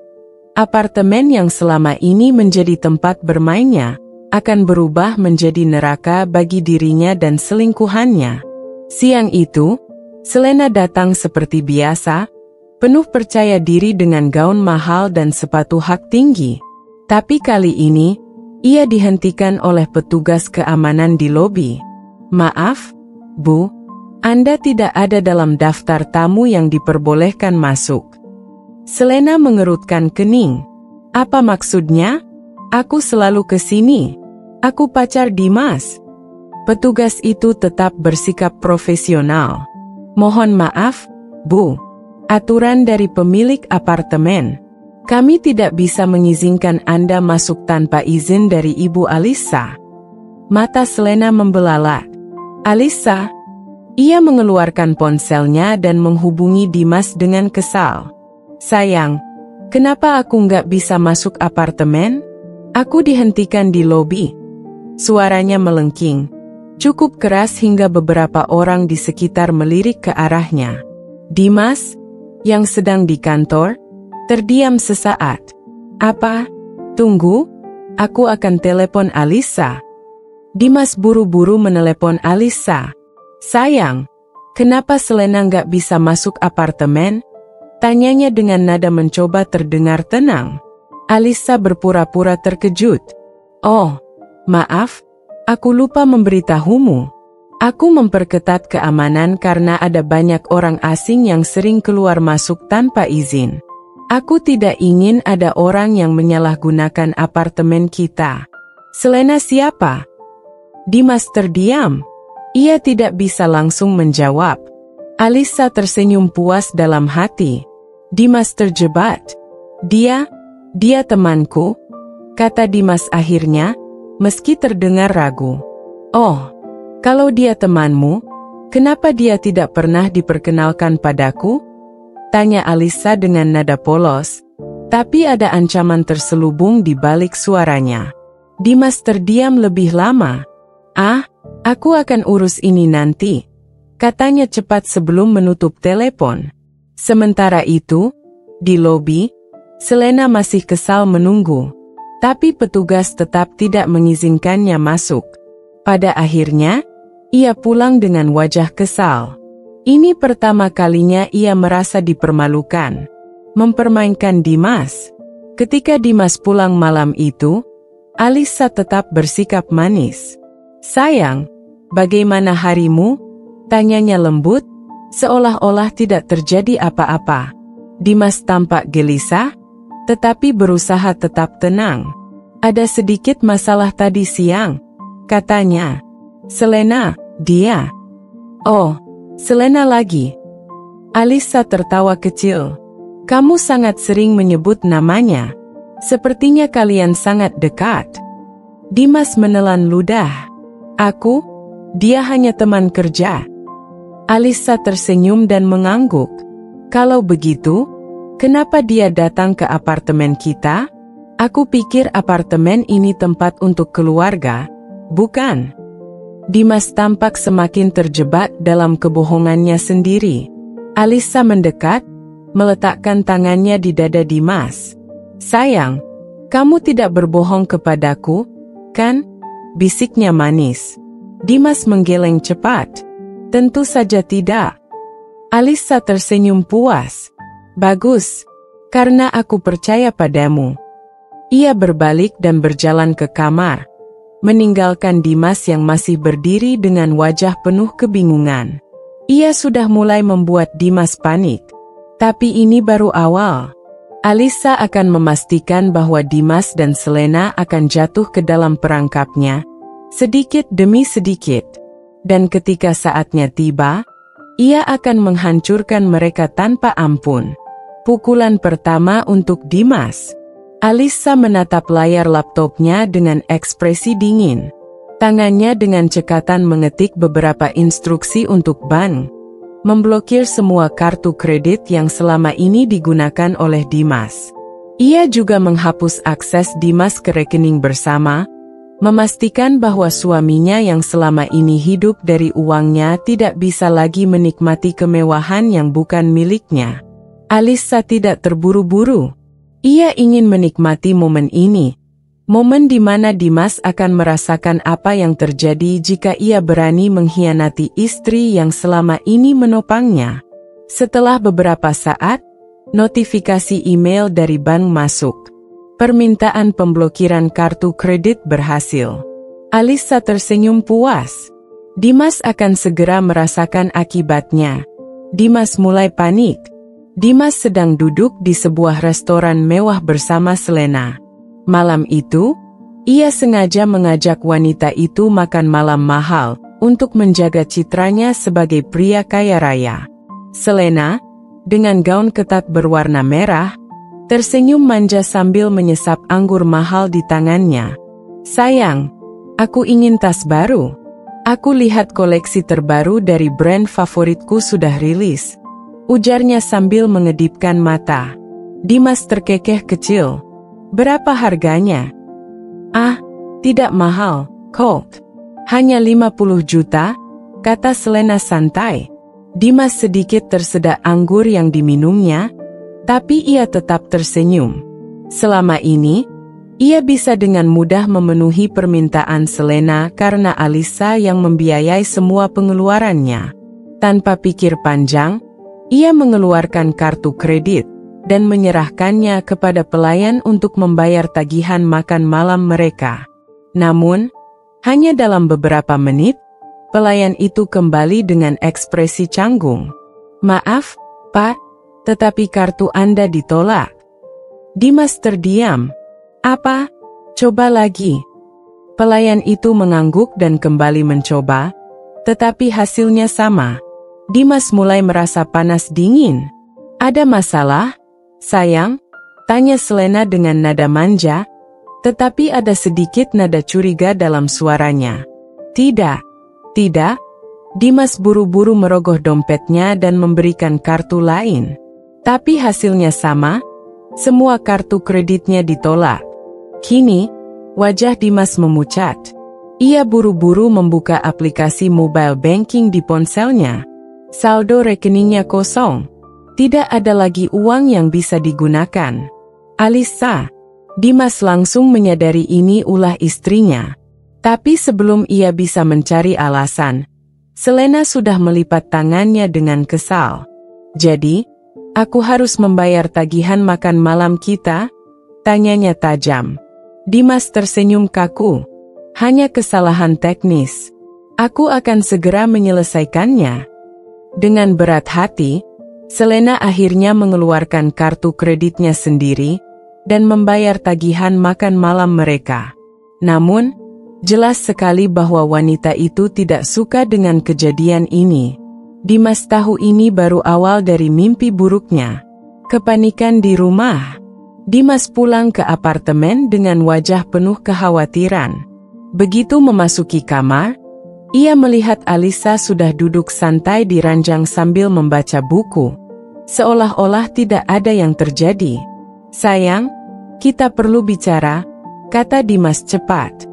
apartemen yang selama ini menjadi tempat bermainnya akan berubah menjadi neraka bagi dirinya dan selingkuhannya. Siang itu, Selena datang seperti biasa, penuh percaya diri dengan gaun mahal dan sepatu hak tinggi. Tapi kali ini, ia dihentikan oleh petugas keamanan di lobi. "Maaf, Bu, Anda tidak ada dalam daftar tamu yang diperbolehkan masuk." Selena mengerutkan kening. "Apa maksudnya? Aku selalu ke sini. Aku pacar Dimas." Petugas itu tetap bersikap profesional. "Mohon maaf, Bu. Aturan dari pemilik apartemen. Kami tidak bisa mengizinkan Anda masuk tanpa izin dari Ibu Alisa." Mata Selena membelalak. "Alisa?" Ia mengeluarkan ponselnya dan menghubungi Dimas dengan kesal. "Sayang, kenapa aku nggak bisa masuk apartemen? Aku dihentikan di lobi." Suaranya melengking, cukup keras hingga beberapa orang di sekitar melirik ke arahnya. Dimas, yang sedang di kantor, terdiam sesaat. "Apa? Tunggu, aku akan telepon Alisa." Dimas buru-buru menelepon Alisa. "Sayang, kenapa Selena nggak bisa masuk apartemen?" tanyanya dengan nada mencoba terdengar tenang. Alisa berpura-pura terkejut. "Oh, maaf, aku lupa memberitahumu. Aku memperketat keamanan karena ada banyak orang asing yang sering keluar masuk tanpa izin. Aku tidak ingin ada orang yang menyalahgunakan apartemen kita." "Selena siapa?" Dimas terdiam. Ia tidak bisa langsung menjawab. Alisa tersenyum puas dalam hati. Dimas terjebat. Dia temanku," kata Dimas akhirnya, meski terdengar ragu. "Oh, kalau dia temanmu, kenapa dia tidak pernah diperkenalkan padaku?" tanya Alisa dengan nada polos, tapi ada ancaman terselubung di balik suaranya. Dimas terdiam lebih lama. "Ah, aku akan urus ini nanti. katanya cepat sebelum menutup telepon. Sementara itu, di lobi, Selena masih kesal menunggu. Tapi petugas tetap tidak mengizinkannya masuk. Pada akhirnya, ia pulang dengan wajah kesal. Ini pertama kalinya ia merasa dipermalukan. Mempermainkan Dimas. Ketika Dimas pulang malam itu, Alisa tetap bersikap manis. "Sayang, bagaimana harimu?" tanyanya lembut, seolah-olah tidak terjadi apa-apa. Dimas tampak gelisah, tetapi berusaha tetap tenang. "Ada sedikit masalah tadi siang," katanya. "Selena, dia." "Oh, Selena lagi." Alisa tertawa kecil. "Kamu sangat sering menyebut namanya. Sepertinya kalian sangat dekat." Dimas menelan ludah. "Aku, dia hanya teman kerja." Alisa tersenyum dan mengangguk. "Kalau begitu, kenapa dia datang ke apartemen kita? Aku pikir apartemen ini tempat untuk keluarga, bukan?" Dimas tampak semakin terjebak dalam kebohongannya sendiri. Alisa mendekat, meletakkan tangannya di dada Dimas. "Sayang, kamu tidak berbohong kepadaku, kan?" bisiknya manis. Dimas menggeleng cepat. "Tentu saja tidak." Alisa tersenyum puas. "Bagus, karena aku percaya padamu." Ia berbalik dan berjalan ke kamar, meninggalkan Dimas yang masih berdiri dengan wajah penuh kebingungan. Ia sudah mulai membuat Dimas panik. Tapi ini baru awal. Alisa akan memastikan bahwa Dimas dan Selena akan jatuh ke dalam perangkapnya, sedikit demi sedikit. Dan ketika saatnya tiba, ia akan menghancurkan mereka tanpa ampun. Pukulan pertama untuk Dimas. Alisa menatap layar laptopnya dengan ekspresi dingin. Tangannya dengan cekatan mengetik beberapa instruksi untuk bank. Memblokir semua kartu kredit yang selama ini digunakan oleh Dimas. Ia juga menghapus akses Dimas ke rekening bersama, memastikan bahwa suaminya yang selama ini hidup dari uangnya tidak bisa lagi menikmati kemewahan yang bukan miliknya. Alisa tidak terburu-buru. Ia ingin menikmati momen ini. Momen di mana Dimas akan merasakan apa yang terjadi jika ia berani mengkhianati istri yang selama ini menopangnya. Setelah beberapa saat, notifikasi email dari bank masuk. Permintaan pemblokiran kartu kredit berhasil. Alisa tersenyum puas. Dimas akan segera merasakan akibatnya. Dimas mulai panik. Dimas sedang duduk di sebuah restoran mewah bersama Selena. Malam itu, ia sengaja mengajak wanita itu makan malam mahal untuk menjaga citranya sebagai pria kaya raya. Selena, dengan gaun ketat berwarna merah, tersenyum manja sambil menyesap anggur mahal di tangannya. "Sayang, aku ingin tas baru. Aku lihat koleksi terbaru dari brand favoritku sudah rilis," ujarnya sambil mengedipkan mata. Dimas terkekeh kecil. "Berapa harganya?" "Ah, tidak mahal, kok. Hanya 50 juta, kata Selena santai. Dimas sedikit tersedak anggur yang diminumnya, tapi ia tetap tersenyum. Selama ini, ia bisa dengan mudah memenuhi permintaan Selena karena Alisa yang membiayai semua pengeluarannya. Tanpa pikir panjang, ia mengeluarkan kartu kredit dan menyerahkannya kepada pelayan untuk membayar tagihan makan malam mereka. Namun, hanya dalam beberapa menit, pelayan itu kembali dengan ekspresi canggung. "Maaf, Pak, tetapi kartu Anda ditolak." Dimas terdiam. "Apa? Coba lagi." Pelayan itu mengangguk dan kembali mencoba, tetapi hasilnya sama. Dimas mulai merasa panas dingin. "Ada masalah, sayang?" tanya Selena dengan nada manja, tetapi ada sedikit nada curiga dalam suaranya. "Tidak, tidak." Dimas buru-buru merogoh dompetnya dan memberikan kartu lain. Tapi hasilnya sama, semua kartu kreditnya ditolak. Kini, wajah Dimas memucat. Ia buru-buru membuka aplikasi mobile banking di ponselnya. Saldo rekeningnya kosong. Tidak ada lagi uang yang bisa digunakan. Alisa. Dimas langsung menyadari ini ulah istrinya. Tapi sebelum ia bisa mencari alasan, Selena sudah melipat tangannya dengan kesal. Jadi, aku harus membayar tagihan makan malam kita? Tanyanya tajam. Dimas tersenyum kaku. Hanya kesalahan teknis. Aku akan segera menyelesaikannya. Dengan berat hati, Selena akhirnya mengeluarkan kartu kreditnya sendiri dan membayar tagihan makan malam mereka. Namun, jelas sekali bahwa wanita itu tidak suka dengan kejadian ini. Dimas tahu ini baru awal dari mimpi buruknya. Kepanikan di rumah. Dimas pulang ke apartemen dengan wajah penuh kekhawatiran. Begitu memasuki kamar, ia melihat Alisa sudah duduk santai di ranjang sambil membaca buku. Seolah-olah tidak ada yang terjadi. Sayang, kita perlu bicara, kata Dimas cepat.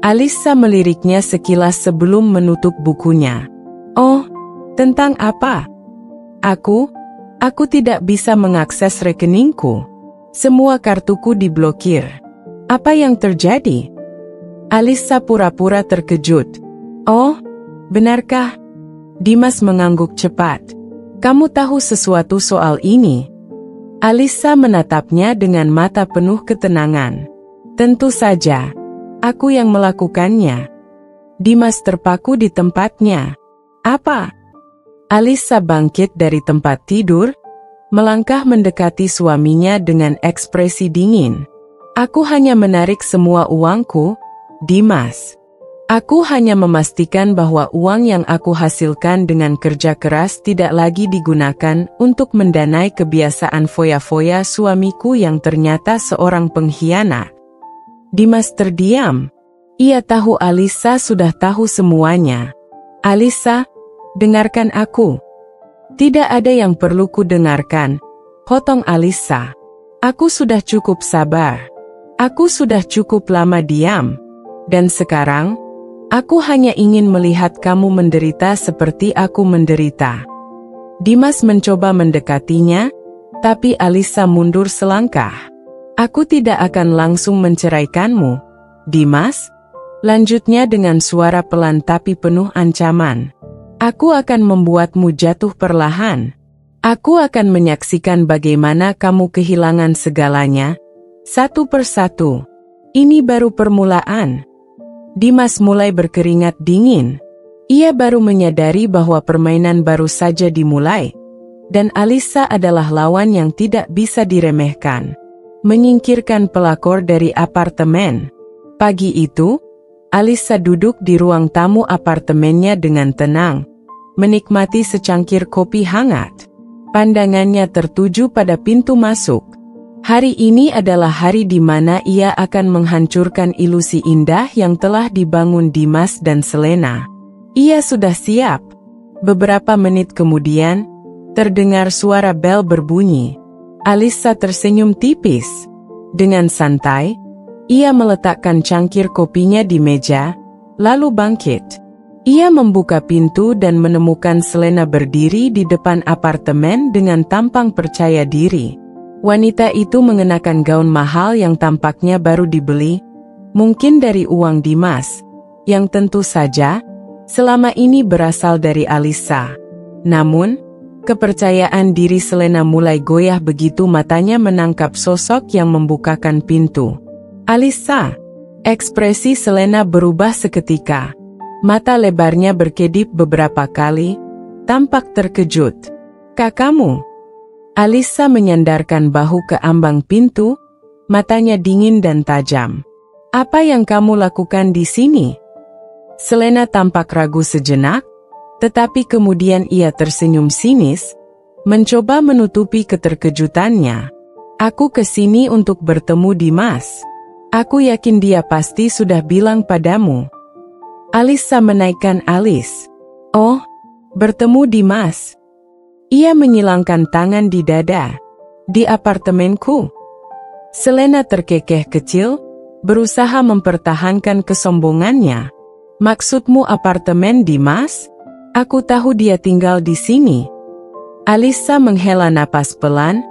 Alisa meliriknya sekilas sebelum menutup bukunya. Oh, tentang apa? Aku tidak bisa mengakses rekeningku. Semua kartuku diblokir. Apa yang terjadi? Alisa pura-pura terkejut. Oh, benarkah? Dimas mengangguk cepat. Kamu tahu sesuatu soal ini? Alisa menatapnya dengan mata penuh ketenangan. Tentu saja, aku yang melakukannya. Dimas terpaku di tempatnya. Apa? Alisa bangkit dari tempat tidur, melangkah mendekati suaminya dengan ekspresi dingin. Aku hanya menarik semua uangku, Dimas. Aku hanya memastikan bahwa uang yang aku hasilkan dengan kerja keras tidak lagi digunakan untuk mendanai kebiasaan foya-foya suamiku yang ternyata seorang pengkhianat. Dimas terdiam. Ia tahu Alisa sudah tahu semuanya. Alisa, dengarkan aku. Tidak ada yang perlu ku dengarkan, potong Alisa. Aku sudah cukup sabar. Aku sudah cukup lama diam. Dan sekarang, aku hanya ingin melihat kamu menderita seperti aku menderita. Dimas mencoba mendekatinya, tapi Alisa mundur selangkah. Aku tidak akan langsung menceraikanmu, Dimas. Lanjutnya dengan suara pelan tapi penuh ancaman. Aku akan membuatmu jatuh perlahan. Aku akan menyaksikan bagaimana kamu kehilangan segalanya, satu persatu. Ini baru permulaan. Dimas mulai berkeringat dingin. Ia baru menyadari bahwa permainan baru saja dimulai, dan Alisa adalah lawan yang tidak bisa diremehkan. Menyingkirkan pelakor dari apartemen. Pagi itu, Alisa duduk di ruang tamu apartemennya dengan tenang, menikmati secangkir kopi hangat. Pandangannya tertuju pada pintu masuk. Hari ini adalah hari di mana ia akan menghancurkan ilusi indah yang telah dibangun Dimas dan Selena. Ia sudah siap. Beberapa menit kemudian, terdengar suara bel berbunyi. Alisa tersenyum tipis. Dengan santai, ia meletakkan cangkir kopinya di meja, lalu bangkit. Ia membuka pintu dan menemukan Selena berdiri di depan apartemen dengan tampang percaya diri. Wanita itu mengenakan gaun mahal yang tampaknya baru dibeli, mungkin dari uang Dimas, yang tentu saja selama ini berasal dari Alisa. Namun, kepercayaan diri Selena mulai goyah begitu matanya menangkap sosok yang membukakan pintu. Alisa. Ekspresi Selena berubah seketika. Mata lebarnya berkedip beberapa kali, tampak terkejut. Kakakmu? Alisa menyandarkan bahu ke ambang pintu, matanya dingin dan tajam. Apa yang kamu lakukan di sini? Selena tampak ragu sejenak, tetapi kemudian ia tersenyum sinis, mencoba menutupi keterkejutannya. Aku ke sini untuk bertemu Dimas. Aku yakin dia pasti sudah bilang padamu. Alisa menaikkan alis. Oh, bertemu Dimas. Ia menyilangkan tangan di dada. Di apartemenku. Selena terkekeh kecil, berusaha mempertahankan kesombongannya. Maksudmu apartemen Dimas? Aku tahu dia tinggal di sini. Alisa menghela napas pelan,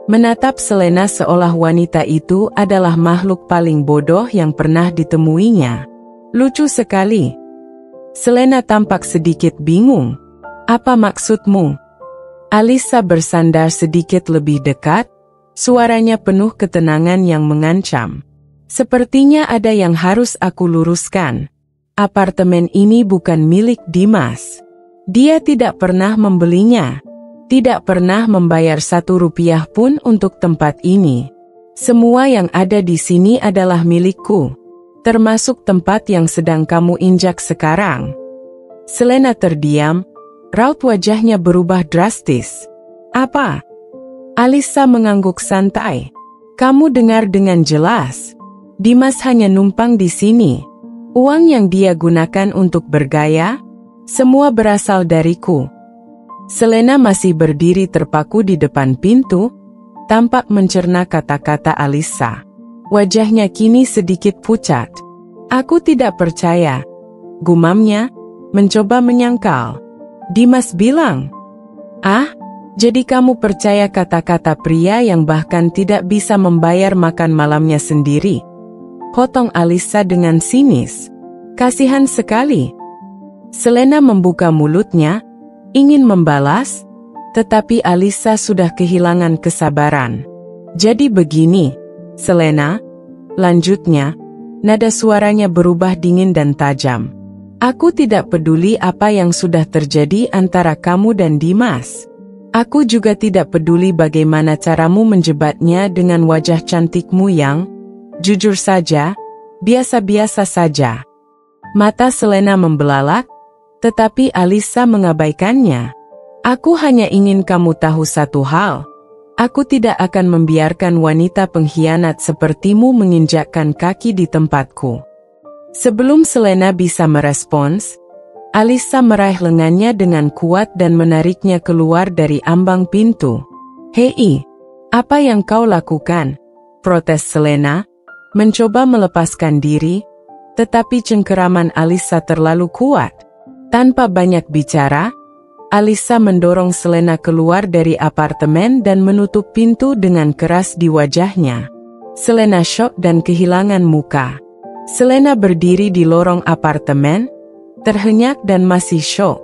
menatap Selena seolah wanita itu adalah makhluk paling bodoh yang pernah ditemuinya. Lucu sekali. Selena tampak sedikit bingung. Apa maksudmu? Alisa bersandar sedikit lebih dekat, suaranya penuh ketenangan yang mengancam. Sepertinya ada yang harus aku luruskan. Apartemen ini bukan milik Dimas. Dia tidak pernah membelinya. Tidak pernah membayar 1 rupiah pun untuk tempat ini. Semua yang ada di sini adalah milikku, termasuk tempat yang sedang kamu injak sekarang. Selena terdiam, raut wajahnya berubah drastis. Apa? Alisa mengangguk santai. Kamu dengar dengan jelas. Dimas hanya numpang di sini. Uang yang dia gunakan untuk bergaya, semua berasal dariku. Selena masih berdiri terpaku di depan pintu, tampak mencerna kata-kata Alisa. Wajahnya kini sedikit pucat. Aku tidak percaya, gumamnya, mencoba menyangkal. Dimas bilang, jadi kamu percaya kata-kata pria yang bahkan tidak bisa membayar makan malamnya sendiri? Potong Alisa dengan sinis. Kasihan sekali. Selena membuka mulutnya, ingin membalas, tetapi Alisa sudah kehilangan kesabaran. Jadi begini, Selena, lanjutnya, nada suaranya berubah dingin dan tajam. Aku tidak peduli apa yang sudah terjadi antara kamu dan Dimas. Aku juga tidak peduli bagaimana caramu menjebatnya dengan wajah cantikmu yang, jujur saja, biasa-biasa saja. Mata Selena membelalak, tetapi Alisa mengabaikannya. Aku hanya ingin kamu tahu satu hal. Aku tidak akan membiarkan wanita pengkhianat sepertimu menginjakkan kaki di tempatku. Sebelum Selena bisa merespons, Alisa meraih lengannya dengan kuat dan menariknya keluar dari ambang pintu. Hei, apa yang kau lakukan? Protes Selena, mencoba melepaskan diri, tetapi cengkeraman Alisa terlalu kuat. Tanpa banyak bicara, Alisa mendorong Selena keluar dari apartemen dan menutup pintu dengan keras di wajahnya. Selena syok dan kehilangan muka. Selena berdiri di lorong apartemen, terhenyak dan masih syok.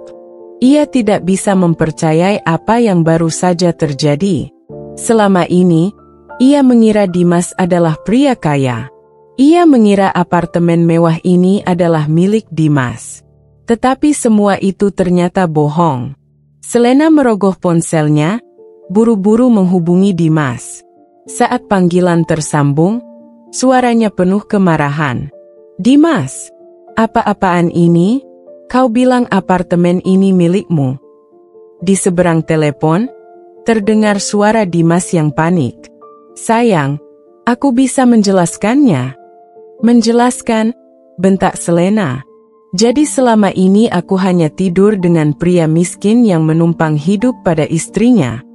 Ia tidak bisa mempercayai apa yang baru saja terjadi. Selama ini, ia mengira Dimas adalah pria kaya. Ia mengira apartemen mewah ini adalah milik Dimas. Tetapi semua itu ternyata bohong. Selena merogoh ponselnya, buru-buru menghubungi Dimas. Saat panggilan tersambung, suaranya penuh kemarahan. Dimas, apa-apaan ini? Kau bilang apartemen ini milikmu. Di seberang telepon, terdengar suara Dimas yang panik. Sayang, aku bisa menjelaskannya. Menjelaskan, bentak Selena. Jadi selama ini aku hanya tidur dengan pria miskin yang menumpang hidup pada istrinya.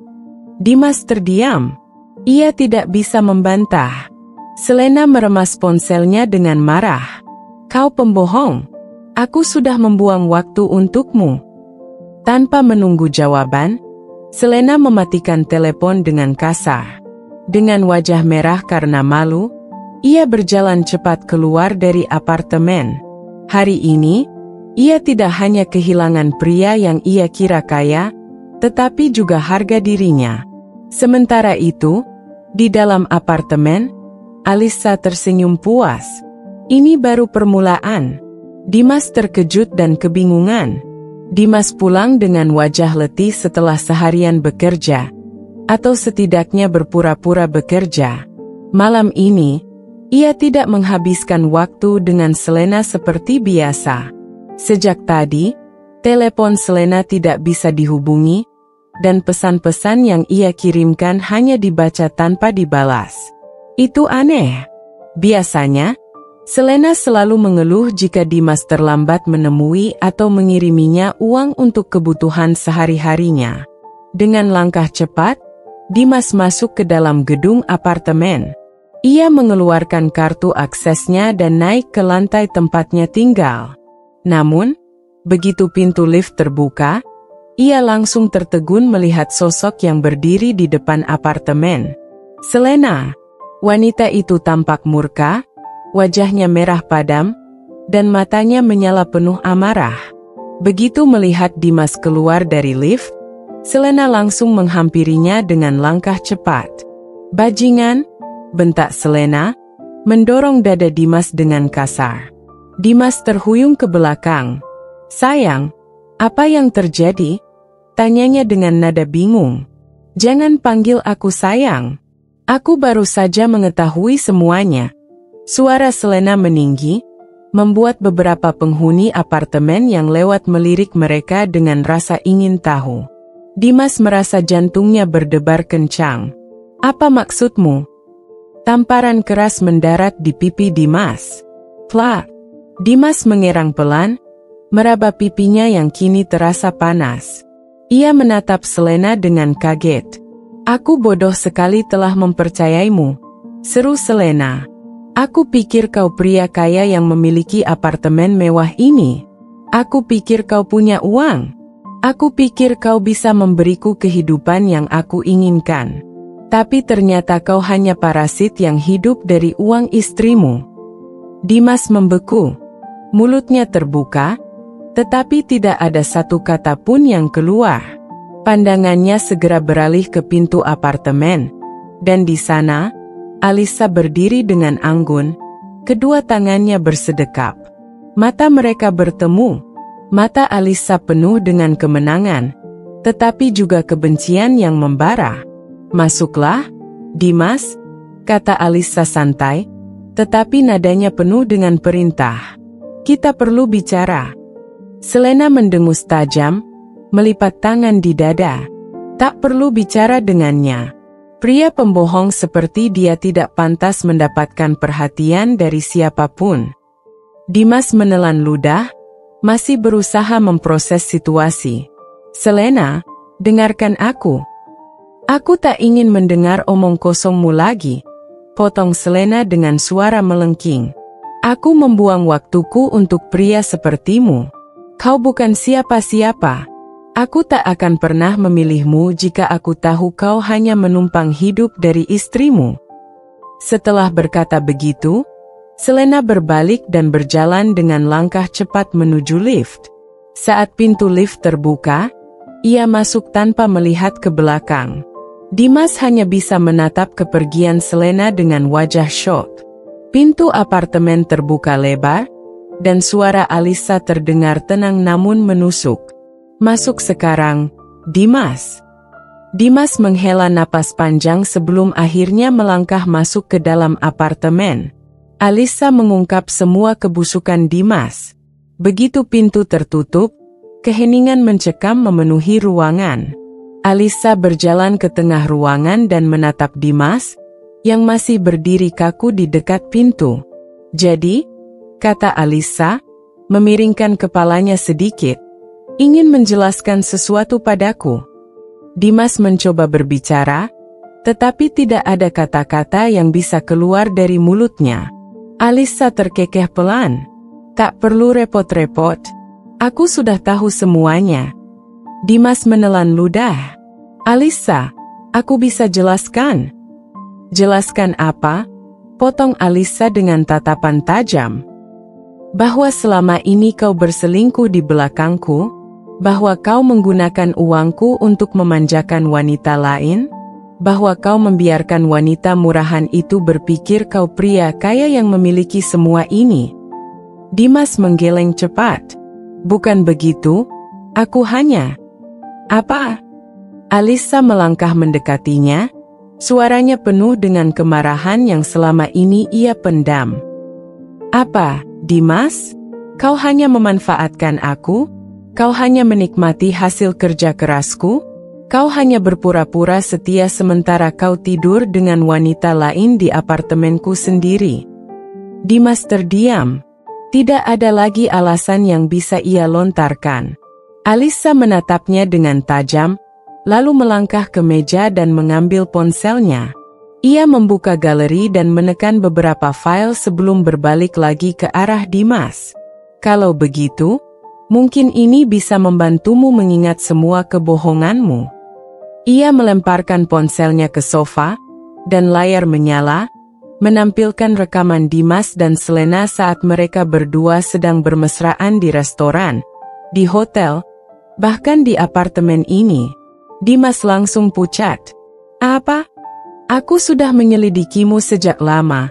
Dimas terdiam. Ia tidak bisa membantah. Selena meremas ponselnya dengan marah. Kau pembohong. Aku sudah membuang waktu untukmu. Tanpa menunggu jawaban, Selena mematikan telepon dengan kasar. Dengan wajah merah karena malu, ia berjalan cepat keluar dari apartemen. Hari ini, ia tidak hanya kehilangan pria yang ia kira kaya, tetapi juga harga dirinya. Sementara itu, di dalam apartemen, Alisa tersenyum puas. Ini baru permulaan. Dimas terkejut dan kebingungan. Dimas pulang dengan wajah letih setelah seharian bekerja, atau setidaknya berpura-pura bekerja. Malam ini, ia tidak menghabiskan waktu dengan Selena seperti biasa. Sejak tadi, telepon Selena tidak bisa dihubungi, dan pesan-pesan yang ia kirimkan hanya dibaca tanpa dibalas. Itu aneh. Biasanya, Selena selalu mengeluh jika Dimas terlambat menemui atau mengiriminya uang untuk kebutuhan sehari-harinya. Dengan langkah cepat, Dimas masuk ke dalam gedung apartemen. Ia mengeluarkan kartu aksesnya dan naik ke lantai tempatnya tinggal. Namun, begitu pintu lift terbuka, ia langsung tertegun melihat sosok yang berdiri di depan apartemen. Selena. Wanita itu tampak murka, wajahnya merah padam, dan matanya menyala penuh amarah. Begitu melihat Dimas keluar dari lift, Selena langsung menghampirinya dengan langkah cepat. "Bajingan!" bentak Selena, mendorong dada Dimas dengan kasar. Dimas terhuyung ke belakang. "Sayang, apa yang terjadi?" tanyanya dengan nada bingung. "Jangan panggil aku sayang. Aku baru saja mengetahui semuanya." Suara Selena meninggi, membuat beberapa penghuni apartemen yang lewat melirik mereka dengan rasa ingin tahu. Dimas merasa jantungnya berdebar kencang. "Apa maksudmu?" Tamparan keras mendarat di pipi Dimas. Plak! Dimas mengerang pelan, meraba pipinya yang kini terasa panas. Ia menatap Selena dengan kaget. "Aku bodoh sekali telah mempercayaimu," seru Selena. "Aku pikir kau pria kaya yang memiliki apartemen mewah ini. Aku pikir kau punya uang. Aku pikir kau bisa memberiku kehidupan yang aku inginkan. Tapi ternyata kau hanya parasit yang hidup dari uang istrimu." Dimas membeku. Mulutnya terbuka, tetapi tidak ada satu kata pun yang keluar. Pandangannya segera beralih ke pintu apartemen, dan di sana, Alisa berdiri dengan anggun, kedua tangannya bersedekap. Mata mereka bertemu. Mata Alisa penuh dengan kemenangan, tetapi juga kebencian yang membara. "Masuklah, Dimas," kata Alisa santai, tetapi nadanya penuh dengan perintah. "Kita perlu bicara." Selena mendengus tajam, melipat tangan di dada. Tak perlu bicara dengannya. Pria pembohong seperti dia tidak pantas mendapatkan perhatian dari siapapun. Dimas menelan ludah, masih berusaha memproses situasi. "Selena, dengarkan aku." "Aku tak ingin mendengar omong kosongmu lagi," potong Selena dengan suara melengking. "Aku membuang waktuku untuk pria sepertimu. Kau bukan siapa-siapa. Aku tak akan pernah memilihmu jika aku tahu kau hanya menumpang hidup dari istrimu." Setelah berkata begitu, Selena berbalik dan berjalan dengan langkah cepat menuju lift. Saat pintu lift terbuka, ia masuk tanpa melihat ke belakang. Dimas hanya bisa menatap kepergian Selena dengan wajah syok. Pintu apartemen terbuka lebar, dan suara Alisa terdengar tenang namun menusuk. "Masuk sekarang, Dimas." Dimas menghela napas panjang sebelum akhirnya melangkah masuk ke dalam apartemen. Alisa mengungkap semua kebusukan Dimas. Begitu pintu tertutup, keheningan mencekam memenuhi ruangan. Alisa berjalan ke tengah ruangan dan menatap Dimas, yang masih berdiri kaku di dekat pintu. "Jadi," kata Alisa, memiringkan kepalanya sedikit, "ingin menjelaskan sesuatu padaku?" Dimas mencoba berbicara, tetapi tidak ada kata-kata yang bisa keluar dari mulutnya. Alisa terkekeh pelan. "Tak perlu repot-repot. Aku sudah tahu semuanya." Dimas menelan ludah. "Alisa, aku bisa jelaskan." "Jelaskan apa?" potong Alisa dengan tatapan tajam. "Bahwa selama ini kau berselingkuh di belakangku, bahwa kau menggunakan uangku untuk memanjakan wanita lain, bahwa kau membiarkan wanita murahan itu berpikir kau pria kaya yang memiliki semua ini." Dimas menggeleng cepat. "Bukan begitu, aku hanya..." "Apa?" Alisa melangkah mendekatinya, suaranya penuh dengan kemarahan yang selama ini ia pendam. "Apa, Dimas? Kau hanya memanfaatkan aku? Kau hanya menikmati hasil kerja kerasku? Kau hanya berpura-pura setia sementara kau tidur dengan wanita lain di apartemenku sendiri?" Dimas terdiam. Tidak ada lagi alasan yang bisa ia lontarkan. Alisa menatapnya dengan tajam, lalu melangkah ke meja dan mengambil ponselnya. Ia membuka galeri dan menekan beberapa file sebelum berbalik lagi ke arah Dimas. Kalau begitu, mungkin ini bisa membantumu mengingat semua kebohonganmu. Ia melemparkan ponselnya ke sofa, dan layar menyala, menampilkan rekaman Dimas dan Selena saat mereka berdua sedang bermesraan di restoran, di hotel, bahkan di apartemen ini. Dimas langsung pucat. "Apa? Aku sudah menyelidikimu sejak lama,"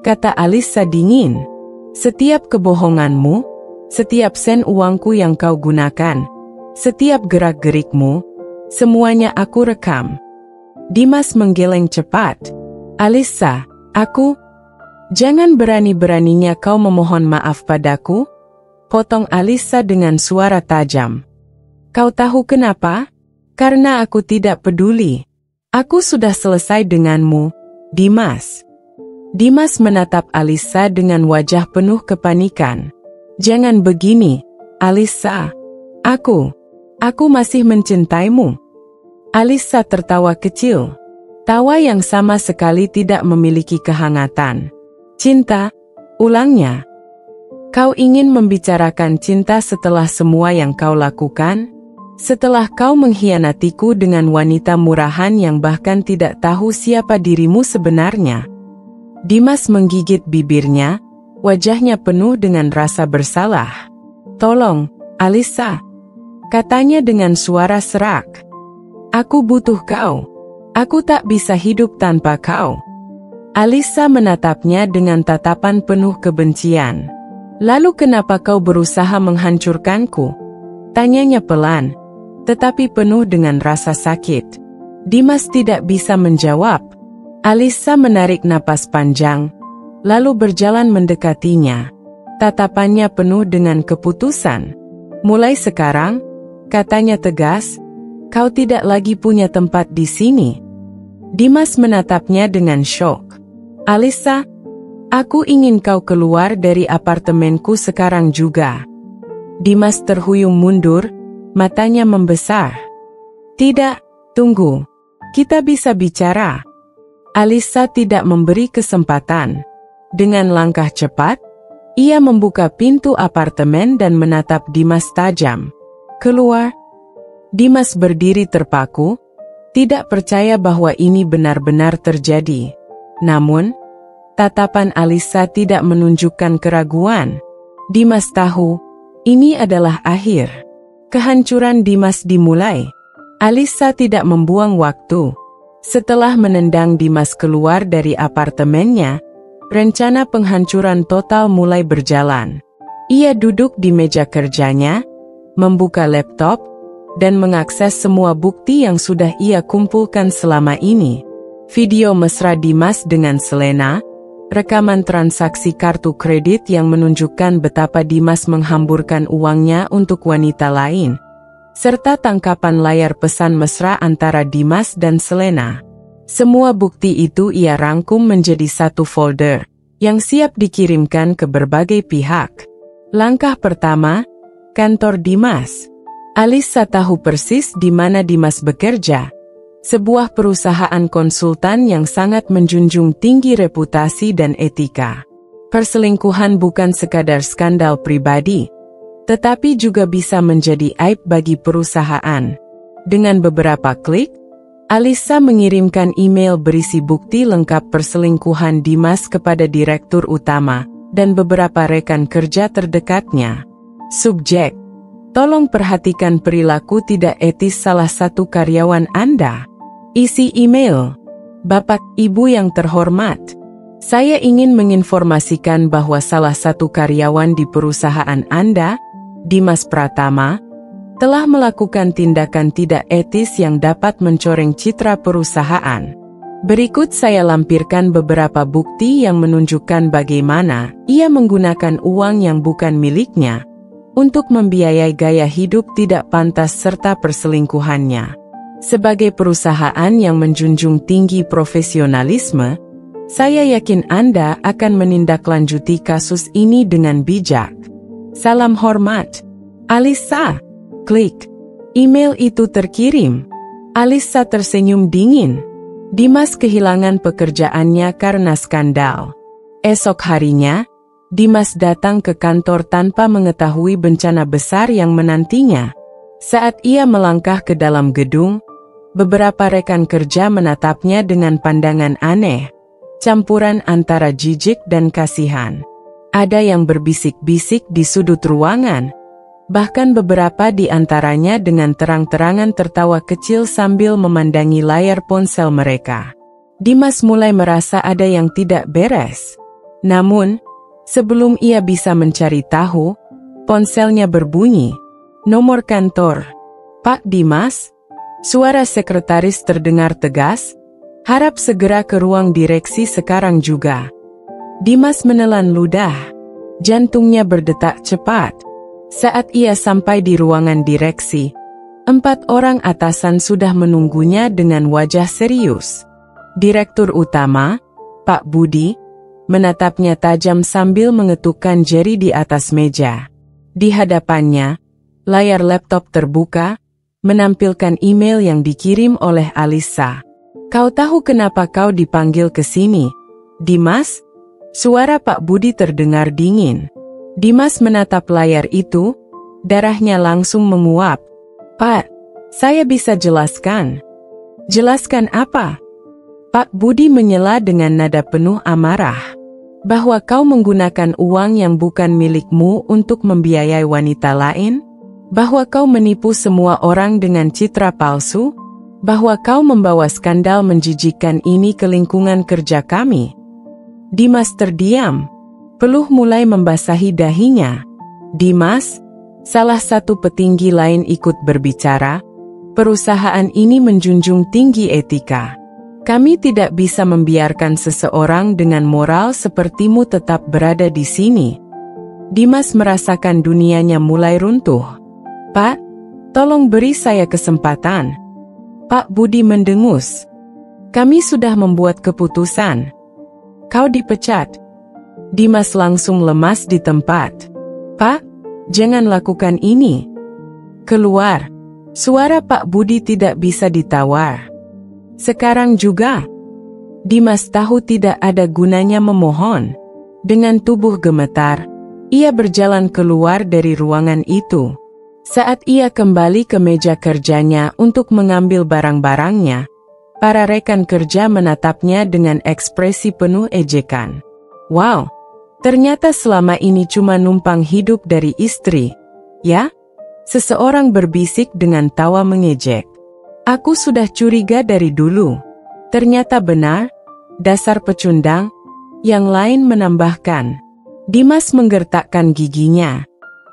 kata Alisa dingin. "Setiap kebohonganmu, setiap sen uangku yang kau gunakan, setiap gerak-gerikmu, semuanya aku rekam." Dimas menggeleng cepat. "Alisa, jangan berani-beraninya kau memohon maaf padaku," potong Alisa dengan suara tajam. "Kau tahu kenapa? Karena aku tidak peduli. Aku sudah selesai denganmu, Dimas." Dimas menatap Alisa dengan wajah penuh kepanikan. "Jangan begini, Alisa. Aku masih mencintaimu." Alisa tertawa kecil. Tawa yang sama sekali tidak memiliki kehangatan. "Cinta?" ulangnya. "Kau ingin membicarakan cinta setelah semua yang kau lakukan? Setelah kau mengkhianatiku dengan wanita murahan yang bahkan tidak tahu siapa dirimu sebenarnya?" Dimas menggigit bibirnya, wajahnya penuh dengan rasa bersalah. "Tolong, Alisa," katanya dengan suara serak. "Aku butuh kau. Aku tak bisa hidup tanpa kau." Alisa menatapnya dengan tatapan penuh kebencian. "Lalu kenapa kau berusaha menghancurkanku?" tanyanya pelan, tetapi penuh dengan rasa sakit. Dimas tidak bisa menjawab. Alisa menarik napas panjang, lalu berjalan mendekatinya. Tatapannya penuh dengan keputusan. "Mulai sekarang," katanya tegas, "kau tidak lagi punya tempat di sini." Dimas menatapnya dengan syok. "Alisa, aku ingin kau keluar dari apartemenku sekarang juga." Dimas terhuyung mundur, matanya membesar. "Tidak, tunggu. Kita bisa bicara." Alisa tidak memberi kesempatan. Dengan langkah cepat, ia membuka pintu apartemen dan menatap Dimas tajam. "Keluar." Dimas berdiri terpaku, tidak percaya bahwa ini benar-benar terjadi. Namun, tatapan Alisa tidak menunjukkan keraguan. Dimas tahu, ini adalah akhir. Kehancuran Dimas dimulai. Alisa tidak membuang waktu. Setelah menendang Dimas keluar dari apartemennya, rencana penghancuran total mulai berjalan. Ia duduk di meja kerjanya, membuka laptop, dan mengakses semua bukti yang sudah ia kumpulkan selama ini. Video mesra Dimas dengan Selena, rekaman transaksi kartu kredit yang menunjukkan betapa Dimas menghamburkan uangnya untuk wanita lain, serta tangkapan layar pesan mesra antara Dimas dan Selena. Semua bukti itu ia rangkum menjadi satu folder, yang siap dikirimkan ke berbagai pihak. Langkah pertama, kantor Dimas. Alisa tahu persis di mana Dimas bekerja, sebuah perusahaan konsultan yang sangat menjunjung tinggi reputasi dan etika. Perselingkuhan bukan sekadar skandal pribadi, tetapi juga bisa menjadi aib bagi perusahaan. Dengan beberapa klik, Alisa mengirimkan email berisi bukti lengkap perselingkuhan Dimas kepada direktur utama dan beberapa rekan kerja terdekatnya. Subjek: "Tolong perhatikan perilaku tidak etis salah satu karyawan Anda." Isi email: "Bapak, Ibu yang terhormat, saya ingin menginformasikan bahwa salah satu karyawan di perusahaan Anda, Dimas Pratama, telah melakukan tindakan tidak etis yang dapat mencoreng citra perusahaan. Berikut saya lampirkan beberapa bukti yang menunjukkan bagaimana ia menggunakan uang yang bukan miliknya untuk membiayai gaya hidup tidak pantas serta perselingkuhannya. Sebagai perusahaan yang menjunjung tinggi profesionalisme, saya yakin Anda akan menindaklanjuti kasus ini dengan bijak. Salam hormat, Alisa." Klik. Email itu terkirim. Alisa tersenyum dingin. Dimas kehilangan pekerjaannya karena skandal. Esok harinya, Dimas datang ke kantor tanpa mengetahui bencana besar yang menantinya. Saat ia melangkah ke dalam gedung, beberapa rekan kerja menatapnya dengan pandangan aneh, campuran antara jijik dan kasihan. Ada yang berbisik-bisik di sudut ruangan, bahkan beberapa di antaranya dengan terang-terangan tertawa kecil sambil memandangi layar ponsel mereka. Dimas mulai merasa ada yang tidak beres. Namun, sebelum ia bisa mencari tahu, ponselnya berbunyi. Nomor kantor. Pak Dimas? Suara sekretaris terdengar tegas. Harap segera ke ruang direksi sekarang juga. Dimas menelan ludah. Jantungnya berdetak cepat. Saat ia sampai di ruangan direksi, 4 orang atasan sudah menunggunya dengan wajah serius. Direktur utama, Pak Budi, menatapnya tajam sambil mengetukkan jari di atas meja. Di hadapannya, layar laptop terbuka, menampilkan email yang dikirim oleh Alisa. Kau tahu kenapa kau dipanggil ke sini, Dimas? Suara Pak Budi terdengar dingin. Dimas menatap layar itu, darahnya langsung menguap. Pak, saya bisa jelaskan. Jelaskan apa? Pak Budi menyela dengan nada penuh amarah. Bahwa kau menggunakan uang yang bukan milikmu untuk membiayai wanita lain? Bahwa kau menipu semua orang dengan citra palsu? Bahwa kau membawa skandal menjijikkan ini ke lingkungan kerja kami? Dimas terdiam. Peluh mulai membasahi dahinya. Dimas, salah satu petinggi lain ikut berbicara. Perusahaan ini menjunjung tinggi etika. Kami tidak bisa membiarkan seseorang dengan moral sepertimu tetap berada di sini. Dimas merasakan dunianya mulai runtuh. Pak, tolong beri saya kesempatan. Pak Budi mendengus. Kami sudah membuat keputusan. Kau dipecat. Dimas langsung lemas di tempat. Pak, jangan lakukan ini. Keluar. Suara Pak Budi tidak bisa ditawar. Sekarang juga. Dimas tahu tidak ada gunanya memohon. Dengan tubuh gemetar, ia berjalan keluar dari ruangan itu. Saat ia kembali ke meja kerjanya untuk mengambil barang-barangnya, para rekan kerja menatapnya dengan ekspresi penuh ejekan. Wow, ternyata selama ini cuma numpang hidup dari istri, ya? Seseorang berbisik dengan tawa mengejek. Aku sudah curiga dari dulu. Ternyata benar, dasar pecundang. Yang lain menambahkan. Dimas menggertakkan giginya.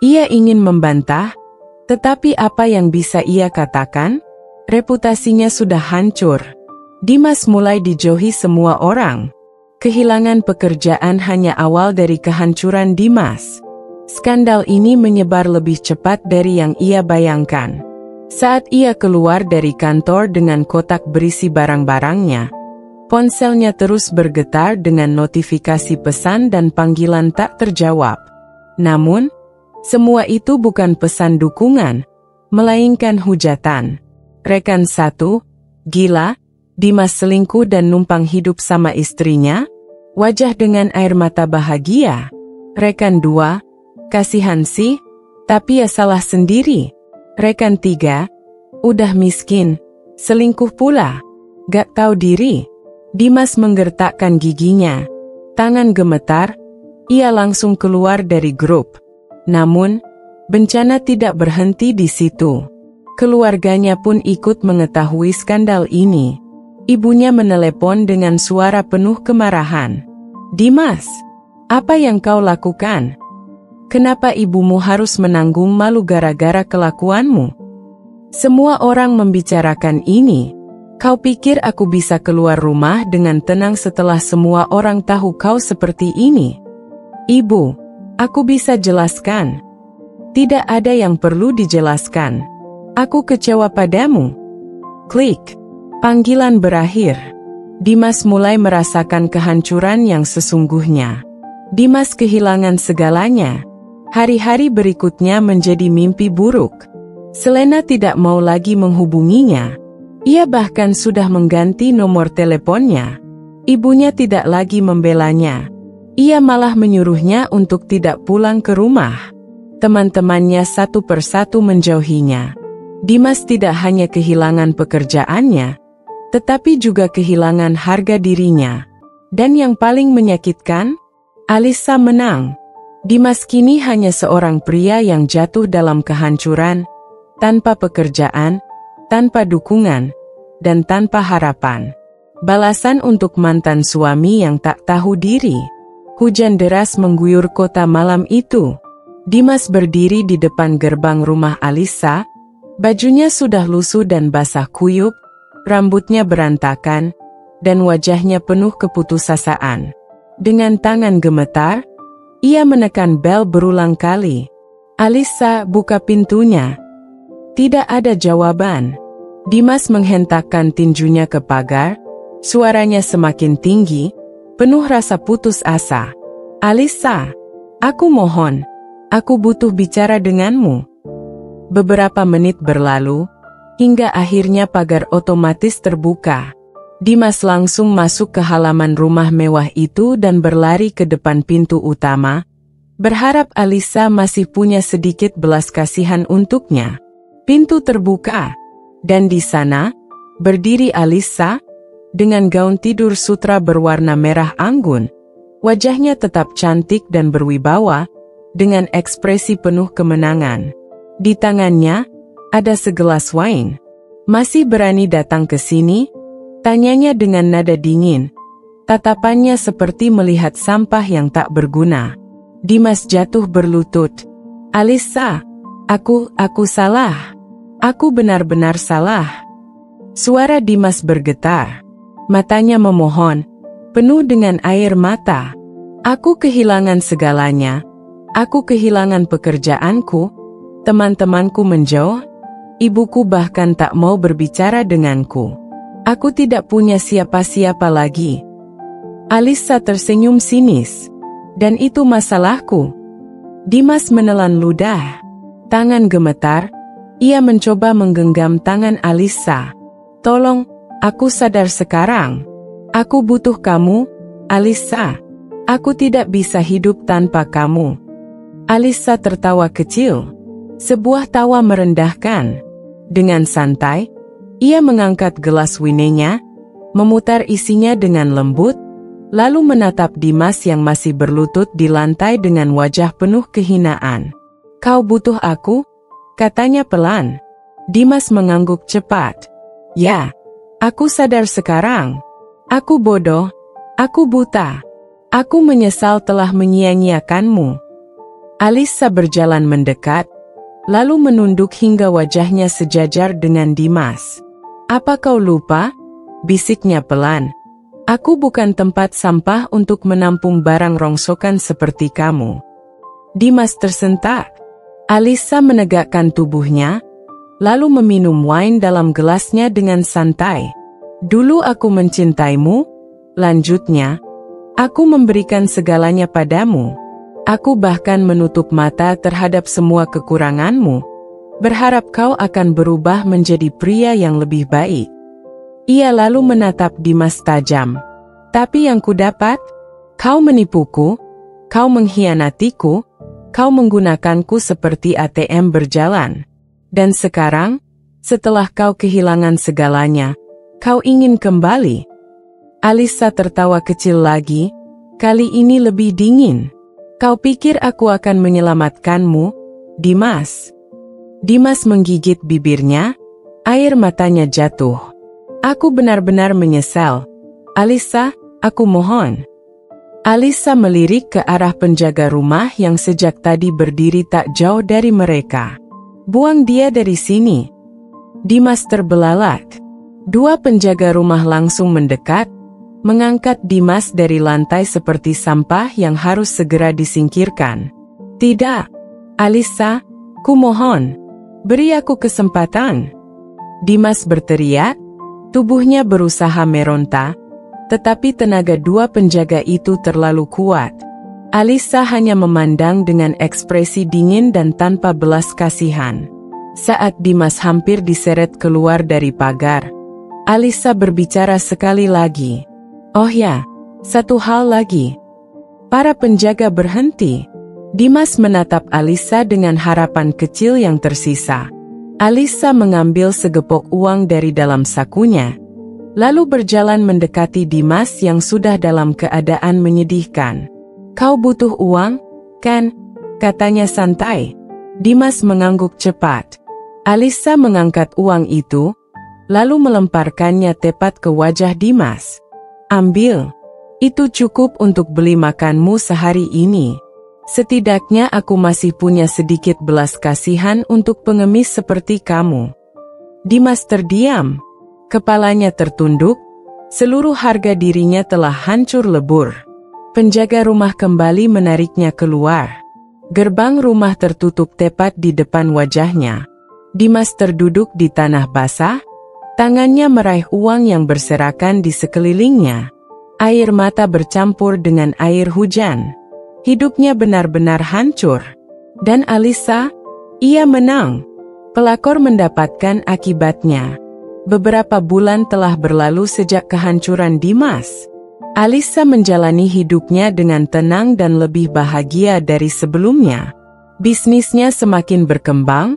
Ia ingin membantah, tetapi apa yang bisa ia katakan? Reputasinya sudah hancur. Dimas mulai dijauhi semua orang. Kehilangan pekerjaan hanya awal dari kehancuran Dimas. Skandal ini menyebar lebih cepat dari yang ia bayangkan. Saat ia keluar dari kantor dengan kotak berisi barang-barangnya, ponselnya terus bergetar dengan notifikasi pesan dan panggilan tak terjawab. Namun, semua itu bukan pesan dukungan, melainkan hujatan. Rekan 1, gila, Dimas selingkuh dan numpang hidup sama istrinya? Wajah dengan air mata bahagia. Rekan 2, kasihan sih, tapi ya salah sendiri. Rekan 3, udah miskin, selingkuh pula, gak tahu diri. Dimas menggertakkan giginya. Tangan gemetar, ia langsung keluar dari grup. Namun, bencana tidak berhenti di situ. Keluarganya pun ikut mengetahui skandal ini. Ibunya menelepon dengan suara penuh kemarahan. Dimas, apa yang kau lakukan? Kenapa ibumu harus menanggung malu gara-gara kelakuanmu? Semua orang membicarakan ini. Kau pikir aku bisa keluar rumah dengan tenang setelah semua orang tahu kau seperti ini? Ibu, aku bisa jelaskan. Tidak ada yang perlu dijelaskan. Aku kecewa padamu. Klik. Panggilan berakhir. Dimas mulai merasakan kehancuran yang sesungguhnya. Dimas kehilangan segalanya. Hari-hari berikutnya menjadi mimpi buruk. Selena tidak mau lagi menghubunginya. Ia bahkan sudah mengganti nomor teleponnya. Ibunya tidak lagi membelanya. Ia malah menyuruhnya untuk tidak pulang ke rumah. Teman-temannya satu persatu menjauhinya. Dimas tidak hanya kehilangan pekerjaannya, tetapi juga kehilangan harga dirinya. Dan yang paling menyakitkan, Alisa menang. Dimas kini hanya seorang pria yang jatuh dalam kehancuran, tanpa pekerjaan, tanpa dukungan, dan tanpa harapan. Balasan untuk mantan suami yang tak tahu diri. Hujan deras mengguyur kota malam itu. Dimas berdiri di depan gerbang rumah Alisa. Bajunya sudah lusuh dan basah kuyup, rambutnya berantakan, dan wajahnya penuh keputusasaan. Dengan tangan gemetar, ia menekan bel berulang kali. Alisa, buka pintunya. Tidak ada jawaban. Dimas menghentakkan tinjunya ke pagar, suaranya semakin tinggi, penuh rasa putus asa. Alisa, aku mohon, aku butuh bicara denganmu. Beberapa menit berlalu, hingga akhirnya pagar otomatis terbuka. Dimas langsung masuk ke halaman rumah mewah itu dan berlari ke depan pintu utama, berharap Alisa masih punya sedikit belas kasihan untuknya. Pintu terbuka, dan di sana, berdiri Alisa, dengan gaun tidur sutra berwarna merah anggun. Wajahnya tetap cantik dan berwibawa, dengan ekspresi penuh kemenangan. Di tangannya, ada segelas wine. Masih berani datang ke sini? Tanyanya dengan nada dingin. Tatapannya seperti melihat sampah yang tak berguna. Dimas jatuh berlutut. Alisa, aku salah. Aku benar-benar salah. Suara Dimas bergetar. Matanya memohon, penuh dengan air mata. Aku kehilangan segalanya. Aku kehilangan pekerjaanku. Teman-temanku menjauh. Ibuku bahkan tak mau berbicara denganku. Aku tidak punya siapa-siapa lagi. Alisa tersenyum sinis. Dan itu masalahku. Dimas menelan ludah. Tangan gemetar. Ia mencoba menggenggam tangan Alisa. Tolong, aku sadar sekarang. Aku butuh kamu, Alisa. Aku tidak bisa hidup tanpa kamu. Alisa tertawa kecil. Sebuah tawa merendahkan. Dengan santai, ia mengangkat gelas winenya, memutar isinya dengan lembut, lalu menatap Dimas yang masih berlutut di lantai dengan wajah penuh kehinaan. Kau butuh aku? Katanya pelan. Dimas mengangguk cepat. Ya, aku sadar sekarang. Aku bodoh, aku buta. Aku menyesal telah menyia-nyiakanmu. Alisa berjalan mendekat, lalu menunduk hingga wajahnya sejajar dengan Dimas. Apa kau lupa? Bisiknya pelan. Aku bukan tempat sampah untuk menampung barang rongsokan seperti kamu. Dimas tersentak. Alisa menegakkan tubuhnya, lalu meminum wine dalam gelasnya dengan santai. Dulu aku mencintaimu, lanjutnya, aku memberikan segalanya padamu. Aku bahkan menutup mata terhadap semua kekuranganmu, berharap kau akan berubah menjadi pria yang lebih baik. Ia lalu menatap Dimas tajam. Tapi yang kudapat, kau menipuku, kau mengkhianatiku, kau menggunakanku seperti ATM berjalan. Dan sekarang, setelah kau kehilangan segalanya, kau ingin kembali. Alisa tertawa kecil lagi, kali ini lebih dingin. Kau pikir aku akan menyelamatkanmu, Dimas? Dimas menggigit bibirnya, air matanya jatuh. Aku benar-benar menyesal. Alisa, aku mohon. Alisa melirik ke arah penjaga rumah yang sejak tadi berdiri tak jauh dari mereka. Buang dia dari sini. Dimas terbelalak. Dua penjaga rumah langsung mendekat, mengangkat Dimas dari lantai seperti sampah yang harus segera disingkirkan. Tidak, Alisa, kumohon, beri aku kesempatan. Dimas berteriak, tubuhnya berusaha meronta, tetapi tenaga dua penjaga itu terlalu kuat. Alisa hanya memandang dengan ekspresi dingin dan tanpa belas kasihan. Saat Dimas hampir diseret keluar dari pagar, Alisa berbicara sekali lagi. Oh ya, satu hal lagi. Para penjaga berhenti. Dimas menatap Alisa dengan harapan kecil yang tersisa. Alisa mengambil segepok uang dari dalam sakunya, lalu berjalan mendekati Dimas yang sudah dalam keadaan menyedihkan. "Kau butuh uang, kan?" katanya santai. Dimas mengangguk cepat. Alisa mengangkat uang itu, lalu melemparkannya tepat ke wajah Dimas. "Ambil. Itu cukup untuk beli makanmu sehari ini. Setidaknya aku masih punya sedikit belas kasihan untuk pengemis seperti kamu." Dimas terdiam. Kepalanya tertunduk, seluruh harga dirinya telah hancur lebur. Penjaga rumah kembali menariknya keluar. Gerbang rumah tertutup tepat di depan wajahnya. Dimas terduduk di tanah basah, tangannya meraih uang yang berserakan di sekelilingnya. Air mata bercampur dengan air hujan. Hidupnya benar-benar hancur. Dan Alisa, ia menang. Pelakor mendapatkan akibatnya. Beberapa bulan telah berlalu sejak kehancuran Dimas. Alisa menjalani hidupnya dengan tenang dan lebih bahagia dari sebelumnya. Bisnisnya semakin berkembang,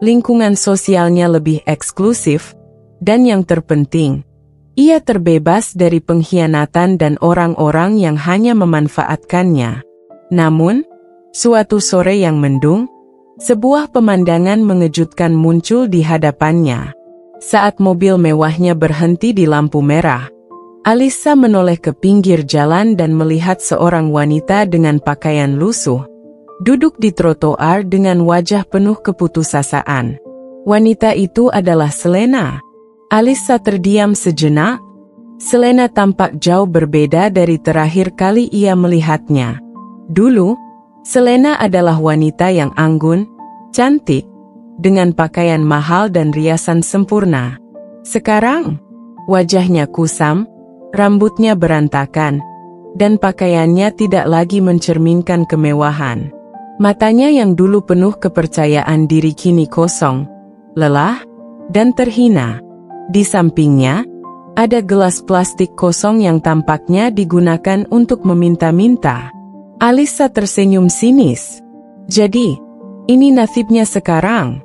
lingkungan sosialnya lebih eksklusif, dan yang terpenting, ia terbebas dari pengkhianatan dan orang-orang yang hanya memanfaatkannya. Namun, suatu sore yang mendung, sebuah pemandangan mengejutkan muncul di hadapannya. Saat mobil mewahnya berhenti di lampu merah, Alisa menoleh ke pinggir jalan dan melihat seorang wanita dengan pakaian lusuh, duduk di trotoar dengan wajah penuh keputusasaan. Wanita itu adalah Selena. Alisa terdiam sejenak. Selena tampak jauh berbeda dari terakhir kali ia melihatnya. Dulu, Selena adalah wanita yang anggun, cantik, dengan pakaian mahal dan riasan sempurna. Sekarang, wajahnya kusam, rambutnya berantakan, dan pakaiannya tidak lagi mencerminkan kemewahan. Matanya yang dulu penuh kepercayaan diri kini kosong, lelah, dan terhina. Di sampingnya, ada gelas plastik kosong yang tampaknya digunakan untuk meminta-minta. Alisa tersenyum sinis. Jadi, ini nasibnya sekarang.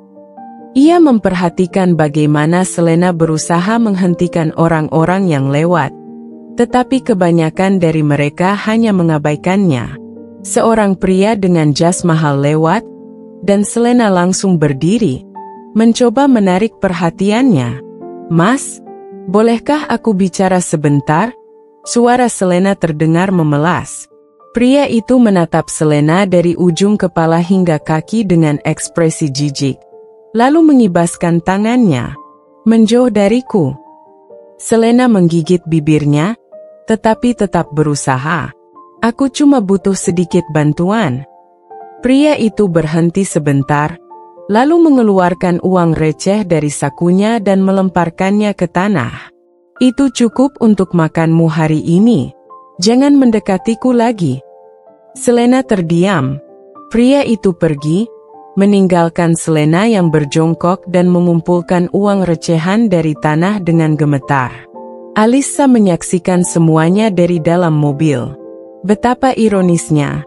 Ia memperhatikan bagaimana Selena berusaha menghentikan orang-orang yang lewat, tetapi kebanyakan dari mereka hanya mengabaikannya. Seorang pria dengan jas mahal lewat, dan Selena langsung berdiri, mencoba menarik perhatiannya. "Mas, bolehkah aku bicara sebentar?" Suara Selena terdengar memelas. Pria itu menatap Selena dari ujung kepala hingga kaki dengan ekspresi jijik, lalu mengibaskan tangannya. "Menjauh dariku." Selena menggigit bibirnya, tetapi tetap berusaha. "Aku cuma butuh sedikit bantuan." Pria itu berhenti sebentar, lalu mengeluarkan uang receh dari sakunya dan melemparkannya ke tanah. "Itu cukup untuk makanmu hari ini. Jangan mendekatiku lagi." Selena terdiam. Pria itu pergi, meninggalkan Selena yang berjongkok dan mengumpulkan uang recehan dari tanah dengan gemetar. Alisa menyaksikan semuanya dari dalam mobil. Betapa ironisnya.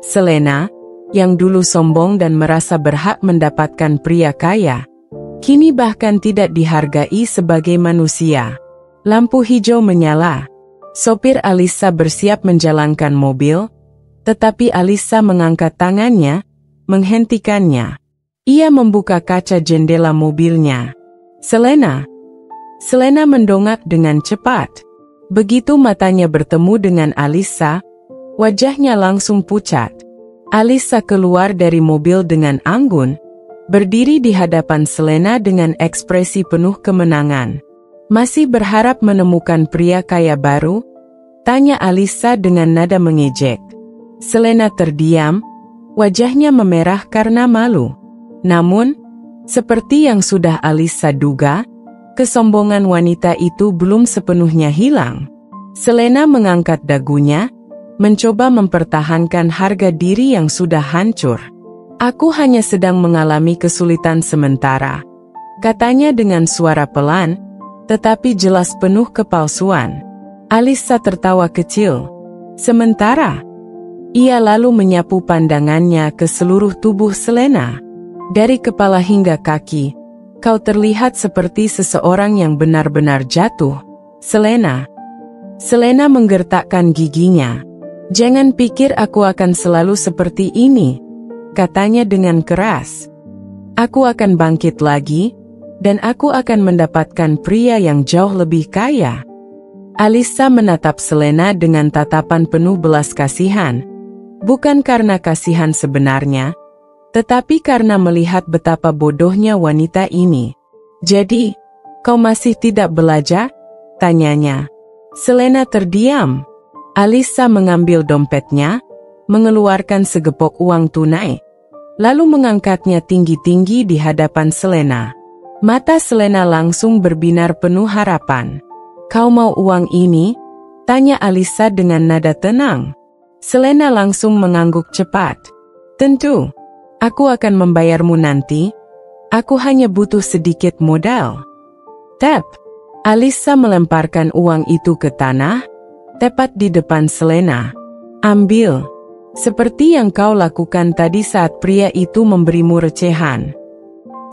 Selena, yang dulu sombong dan merasa berhak mendapatkan pria kaya, kini bahkan tidak dihargai sebagai manusia. Lampu hijau menyala. Sopir Alisa bersiap menjalankan mobil, tetapi Alisa mengangkat tangannya, menghentikannya. Ia membuka kaca jendela mobilnya. "Selena." Selena mendongak dengan cepat. Begitu matanya bertemu dengan Alisa, wajahnya langsung pucat. Alisa keluar dari mobil dengan anggun, berdiri di hadapan Selena dengan ekspresi penuh kemenangan. "Masih berharap menemukan pria kaya baru?" tanya Alisa dengan nada mengejek. Selena terdiam, wajahnya memerah karena malu. Namun, seperti yang sudah Alisa duga, kesombongan wanita itu belum sepenuhnya hilang. Selena mengangkat dagunya, mencoba mempertahankan harga diri yang sudah hancur. "Aku hanya sedang mengalami kesulitan sementara," katanya dengan suara pelan, tetapi jelas penuh kepalsuan. Alisa tertawa kecil. "Sementara? Ia lalu menyapu pandangannya ke seluruh tubuh Selena. Dari kepala hingga kaki, kau terlihat seperti seseorang yang benar-benar jatuh, Selena. Selena menggertakkan giginya. Jangan pikir aku akan selalu seperti ini, katanya dengan keras. Aku akan bangkit lagi, dan aku akan mendapatkan pria yang jauh lebih kaya. Alisa menatap Selena dengan tatapan penuh belas kasihan. Bukan karena kasihan sebenarnya, tetapi karena melihat betapa bodohnya wanita ini. Jadi, kau masih tidak belajar? Tanyanya. Selena terdiam. Alisa mengambil dompetnya, mengeluarkan segepok uang tunai, lalu mengangkatnya tinggi-tinggi di hadapan Selena. Mata Selena langsung berbinar penuh harapan. Kau mau uang ini? Tanya Alisa dengan nada tenang. Selena langsung mengangguk cepat. Tentu. Aku akan membayarmu nanti. Aku hanya butuh sedikit modal. Tap. Alisa melemparkan uang itu ke tanah, tepat di depan Selena. Ambil. Seperti yang kau lakukan tadi saat pria itu memberimu recehan.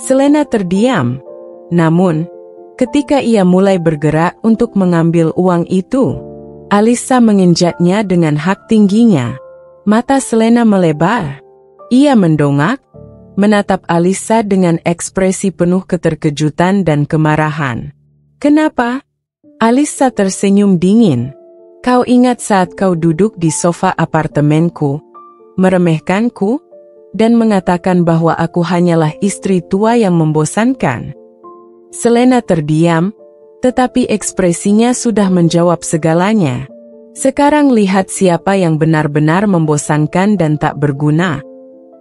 Selena terdiam. Namun, ketika ia mulai bergerak untuk mengambil uang itu, Alisa menginjaknya dengan hak tingginya. Mata Selena melebar. Ia mendongak, menatap Alisa dengan ekspresi penuh keterkejutan dan kemarahan. Kenapa? Alisa tersenyum dingin. Kau ingat saat kau duduk di sofa apartemenku, meremehkanku, dan mengatakan bahwa aku hanyalah istri tua yang membosankan? Selena terdiam, tetapi ekspresinya sudah menjawab segalanya. Sekarang lihat siapa yang benar-benar membosankan dan tak berguna.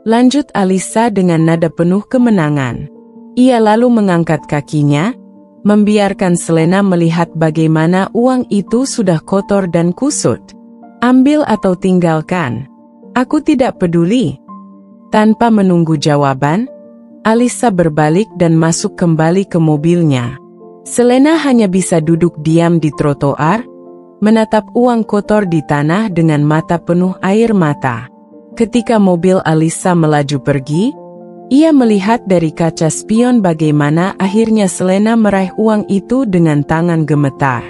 Lanjut Alisa dengan nada penuh kemenangan. Ia lalu mengangkat kakinya, membiarkan Selena melihat bagaimana uang itu sudah kotor dan kusut. Ambil atau tinggalkan. Aku tidak peduli. Tanpa menunggu jawaban, Alisa berbalik dan masuk kembali ke mobilnya. Selena hanya bisa duduk diam di trotoar, menatap uang kotor di tanah dengan mata penuh air mata. Ketika mobil Alisa melaju pergi, ia melihat dari kaca spion bagaimana akhirnya Selena meraih uang itu dengan tangan gemetar.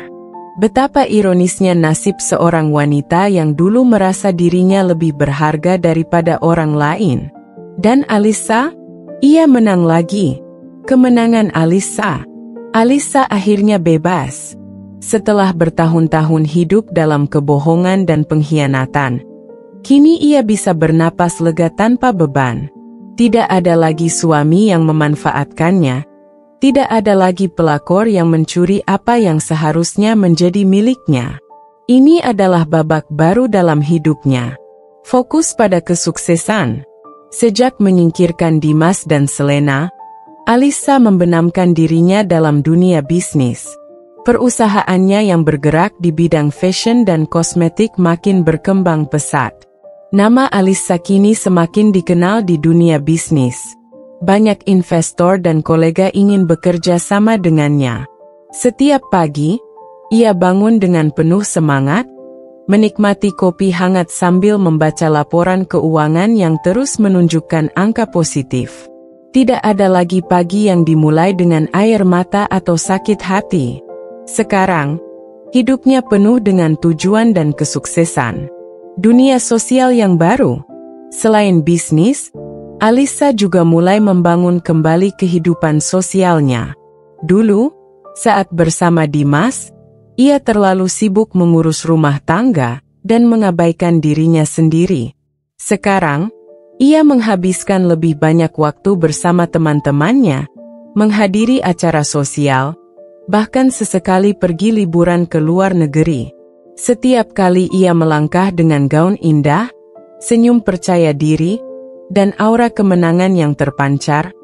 Betapa ironisnya nasib seorang wanita yang dulu merasa dirinya lebih berharga daripada orang lain. Dan Alisa? Ia menang lagi. Kemenangan Alisa. Alisa akhirnya bebas. Setelah bertahun-tahun hidup dalam kebohongan dan pengkhianatan, kini ia bisa bernapas lega tanpa beban. Tidak ada lagi suami yang memanfaatkannya. Tidak ada lagi pelakor yang mencuri apa yang seharusnya menjadi miliknya. Ini adalah babak baru dalam hidupnya. Fokus pada kesuksesan. Sejak menyingkirkan Dimas dan Selena, Alisa membenamkan dirinya dalam dunia bisnis. Perusahaannya yang bergerak di bidang fashion dan kosmetik makin berkembang pesat. Nama Alisa kini semakin dikenal di dunia bisnis. Banyak investor dan kolega ingin bekerja sama dengannya. Setiap pagi, ia bangun dengan penuh semangat, menikmati kopi hangat sambil membaca laporan keuangan yang terus menunjukkan angka positif. Tidak ada lagi pagi yang dimulai dengan air mata atau sakit hati. Sekarang, hidupnya penuh dengan tujuan dan kesuksesan. Dunia sosial yang baru. Selain bisnis, Alisa juga mulai membangun kembali kehidupan sosialnya. Dulu, saat bersama Dimas, ia terlalu sibuk mengurus rumah tangga dan mengabaikan dirinya sendiri. Sekarang, ia menghabiskan lebih banyak waktu bersama teman-temannya, menghadiri acara sosial, bahkan sesekali pergi liburan ke luar negeri. Setiap kali ia melangkah dengan gaun indah, senyum percaya diri, dan aura kemenangan yang terpancar,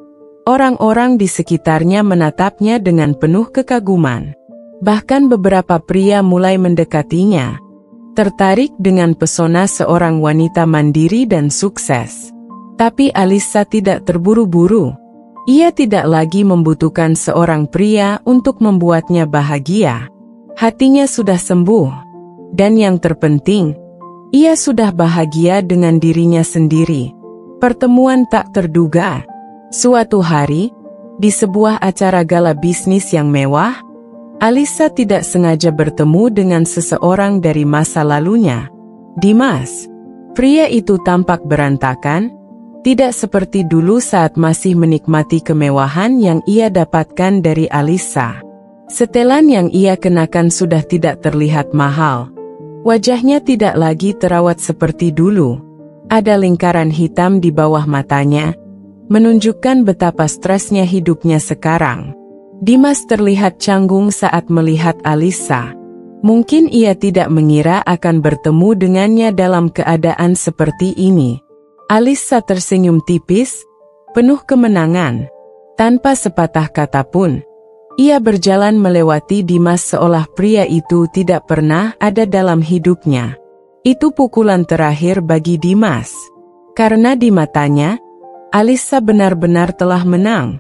orang-orang di sekitarnya menatapnya dengan penuh kekaguman. Bahkan beberapa pria mulai mendekatinya, tertarik dengan pesona seorang wanita mandiri dan sukses. Tapi Alisa tidak terburu-buru. Ia tidak lagi membutuhkan seorang pria untuk membuatnya bahagia. Hatinya sudah sembuh. Dan yang terpenting, Ia sudah bahagia dengan dirinya sendiri. Pertemuan tak terduga. Suatu hari, di sebuah acara gala bisnis yang mewah, Alisa tidak sengaja bertemu dengan seseorang dari masa lalunya, Dimas. Pria itu tampak berantakan, tidak seperti dulu saat masih menikmati kemewahan yang ia dapatkan dari Alisa. Setelan yang ia kenakan sudah tidak terlihat mahal. Wajahnya tidak lagi terawat seperti dulu. Ada lingkaran hitam di bawah matanya, menunjukkan betapa stresnya hidupnya sekarang. Dimas terlihat canggung saat melihat Alisa. Mungkin ia tidak mengira akan bertemu dengannya dalam keadaan seperti ini. Alisa tersenyum tipis, penuh kemenangan. Tanpa sepatah kata pun, ia berjalan melewati Dimas seolah pria itu tidak pernah ada dalam hidupnya. Itu pukulan terakhir bagi Dimas. Karena di matanya, Alisa benar-benar telah menang.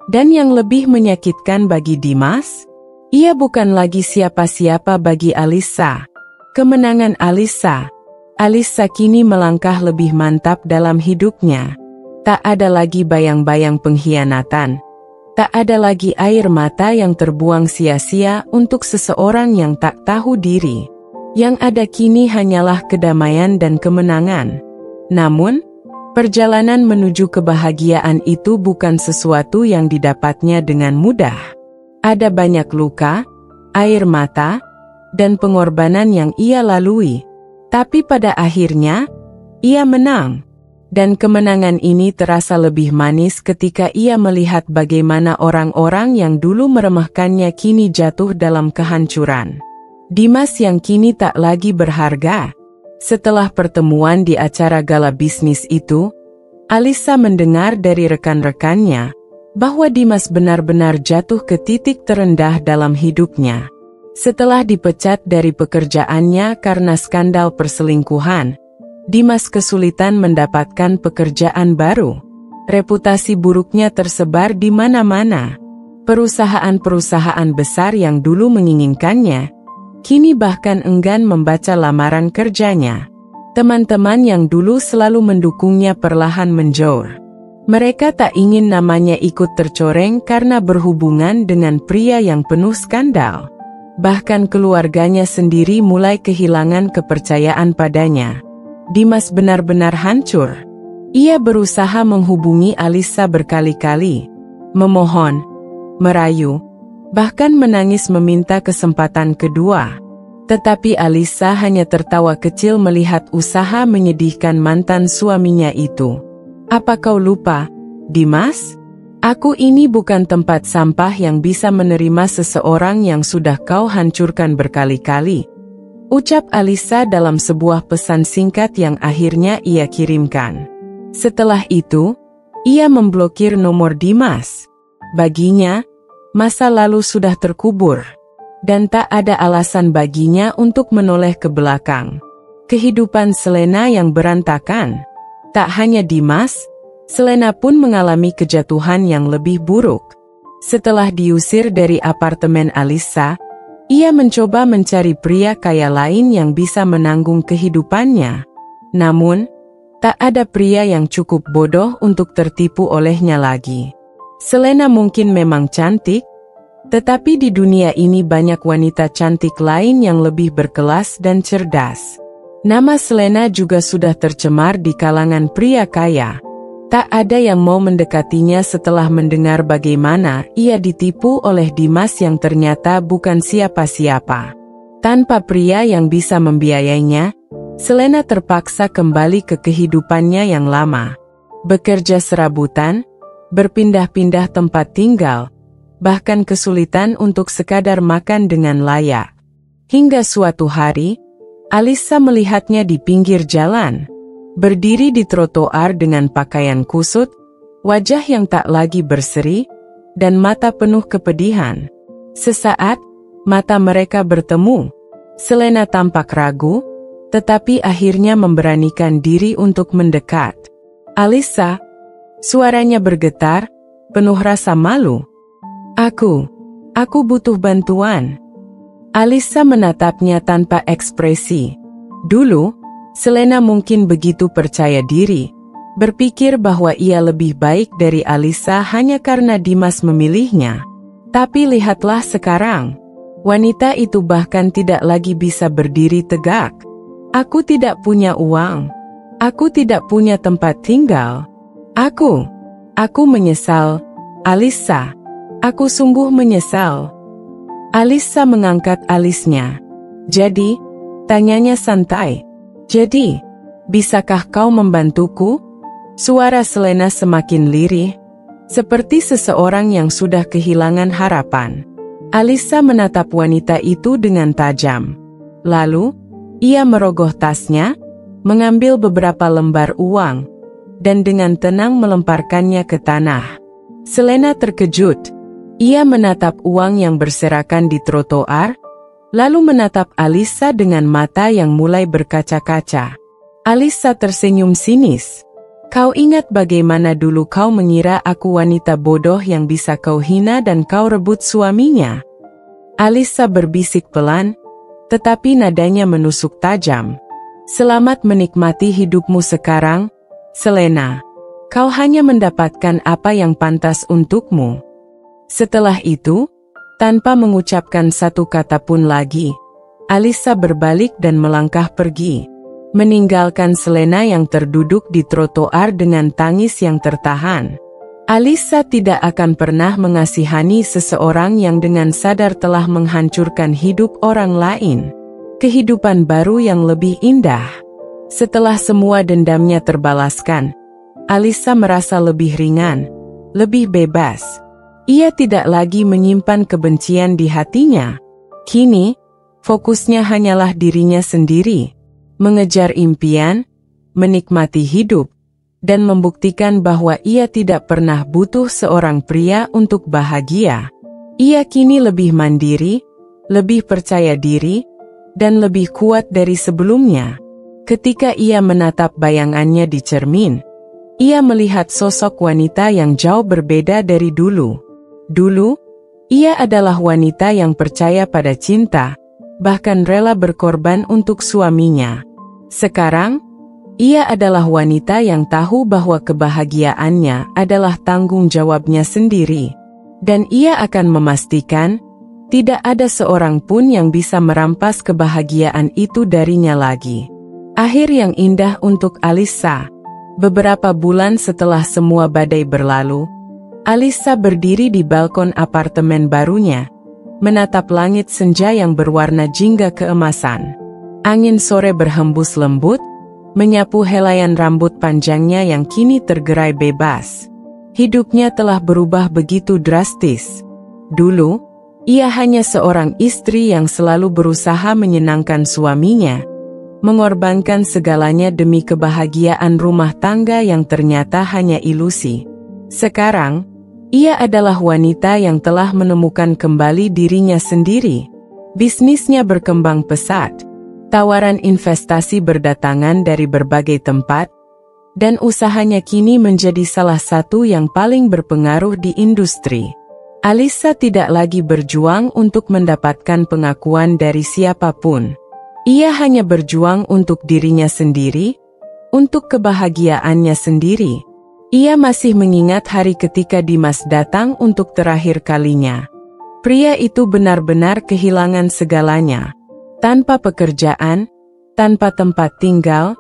Dan yang lebih menyakitkan bagi Dimas, ia bukan lagi siapa-siapa bagi Alisa. Kemenangan Alisa kini melangkah lebih mantap dalam hidupnya. Tak ada lagi bayang-bayang pengkhianatan. Tak ada lagi air mata yang terbuang sia-sia untuk seseorang yang tak tahu diri. Yang ada kini hanyalah kedamaian dan kemenangan. Namun, perjalanan menuju kebahagiaan itu bukan sesuatu yang didapatnya dengan mudah. Ada banyak luka, air mata, dan pengorbanan yang ia lalui. Tapi pada akhirnya, ia menang. Dan kemenangan ini terasa lebih manis ketika ia melihat bagaimana orang-orang yang dulu meremehkannya kini jatuh dalam kehancuran. Dimas yang kini tak lagi berharga. Setelah pertemuan di acara gala bisnis itu, Alisa mendengar dari rekan-rekannya bahwa Dimas benar-benar jatuh ke titik terendah dalam hidupnya. Setelah dipecat dari pekerjaannya karena skandal perselingkuhan, Dimas kesulitan mendapatkan pekerjaan baru. Reputasi buruknya tersebar di mana-mana. Perusahaan-perusahaan besar yang dulu menginginkannya, kini bahkan enggan membaca lamaran kerjanya. Teman-teman yang dulu selalu mendukungnya perlahan menjauh. Mereka tak ingin namanya ikut tercoreng karena berhubungan dengan pria yang penuh skandal. Bahkan keluarganya sendiri mulai kehilangan kepercayaan padanya. Dimas benar-benar hancur. Ia berusaha menghubungi Alisa berkali-kali, memohon, merayu, bahkan menangis meminta kesempatan kedua. Tetapi Alisa hanya tertawa kecil melihat usaha menyedihkan mantan suaminya itu. Apa kau lupa, Dimas? Aku ini bukan tempat sampah yang bisa menerima seseorang yang sudah kau hancurkan berkali-kali. Ucap Alisa dalam sebuah pesan singkat yang akhirnya ia kirimkan. Setelah itu, ia memblokir nomor Dimas. Baginya, masa lalu sudah terkubur. Dan tak ada alasan baginya untuk menoleh ke belakang. Kehidupan Selena yang berantakan. Tak hanya Dimas, Selena pun mengalami kejatuhan yang lebih buruk. Setelah diusir dari apartemen Alisa, ia mencoba mencari pria kaya lain yang bisa menanggung kehidupannya. Namun, tak ada pria yang cukup bodoh untuk tertipu olehnya lagi. Selena mungkin memang cantik, tetapi di dunia ini banyak wanita cantik lain yang lebih berkelas dan cerdas. Nama Selena juga sudah tercemar di kalangan pria kaya. Tak ada yang mau mendekatinya setelah mendengar bagaimana ia ditipu oleh Dimas yang ternyata bukan siapa-siapa. Tanpa pria yang bisa membiayainya, Selena terpaksa kembali ke kehidupannya yang lama. Bekerja serabutan, berpindah-pindah tempat tinggal, bahkan kesulitan untuk sekadar makan dengan layak. Hingga suatu hari, Alisa melihatnya di pinggir jalan, berdiri di trotoar dengan pakaian kusut, wajah yang tak lagi berseri, dan mata penuh kepedihan. Sesaat, mata mereka bertemu. Selena tampak ragu, tetapi akhirnya memberanikan diri untuk mendekat. Alisa, suaranya bergetar, penuh rasa malu. Aku butuh bantuan. Alisa menatapnya tanpa ekspresi. Dulu, Selena mungkin begitu percaya diri, berpikir bahwa ia lebih baik dari Alisa hanya karena Dimas memilihnya. Tapi lihatlah sekarang, wanita itu bahkan tidak lagi bisa berdiri tegak. Aku tidak punya uang. Aku tidak punya tempat tinggal. Aku menyesal, Alisa. Aku sungguh menyesal. Alisa mengangkat alisnya. Jadi, tanyanya santai. Jadi, bisakah kau membantuku? Suara Selena semakin lirih, seperti seseorang yang sudah kehilangan harapan. Alisa menatap wanita itu dengan tajam. Lalu, ia merogoh tasnya, mengambil beberapa lembar uang, dan dengan tenang melemparkannya ke tanah. Selena terkejut. Ia menatap uang yang berserakan di trotoar, lalu menatap Alisa dengan mata yang mulai berkaca-kaca. Alisa tersenyum sinis. Kau ingat bagaimana dulu kau mengira aku wanita bodoh yang bisa kau hina dan kau rebut suaminya? Alisa berbisik pelan, tetapi nadanya menusuk tajam. Selamat menikmati hidupmu sekarang, Selena. Kau hanya mendapatkan apa yang pantas untukmu. Setelah itu, tanpa mengucapkan satu kata pun lagi, Alisa berbalik dan melangkah pergi, meninggalkan Selena yang terduduk di trotoar dengan tangis yang tertahan. Alisa tidak akan pernah mengasihani seseorang yang dengan sadar telah menghancurkan hidup orang lain. Kehidupan baru yang lebih indah. Setelah semua dendamnya terbalaskan, Alisa merasa lebih ringan, lebih bebas. Ia tidak lagi menyimpan kebencian di hatinya. Kini, fokusnya hanyalah dirinya sendiri, mengejar impian, menikmati hidup, dan membuktikan bahwa ia tidak pernah butuh seorang pria untuk bahagia. Ia kini lebih mandiri, lebih percaya diri, dan lebih kuat dari sebelumnya. Ketika ia menatap bayangannya di cermin, ia melihat sosok wanita yang jauh berbeda dari dulu. Dulu, ia adalah wanita yang percaya pada cinta, bahkan rela berkorban untuk suaminya. Sekarang, ia adalah wanita yang tahu bahwa kebahagiaannya adalah tanggung jawabnya sendiri. Dan ia akan memastikan, tidak ada seorang pun yang bisa merampas kebahagiaan itu darinya lagi. Akhir yang indah untuk Alisa. Beberapa bulan setelah semua badai berlalu, Alisa berdiri di balkon apartemen barunya, menatap langit senja yang berwarna jingga keemasan. Angin sore berhembus lembut, menyapu helaian rambut panjangnya yang kini tergerai bebas. Hidupnya telah berubah begitu drastis. Dulu, ia hanya seorang istri yang selalu berusaha menyenangkan suaminya, mengorbankan segalanya demi kebahagiaan rumah tangga yang ternyata hanya ilusi. Sekarang, ia adalah wanita yang telah menemukan kembali dirinya sendiri. Bisnisnya berkembang pesat. Tawaran investasi berdatangan dari berbagai tempat, dan usahanya kini menjadi salah satu yang paling berpengaruh di industri. Alisa tidak lagi berjuang untuk mendapatkan pengakuan dari siapapun. Ia hanya berjuang untuk dirinya sendiri, untuk kebahagiaannya sendiri. Ia masih mengingat hari ketika Dimas datang untuk terakhir kalinya. Pria itu benar-benar kehilangan segalanya. Tanpa pekerjaan, tanpa tempat tinggal,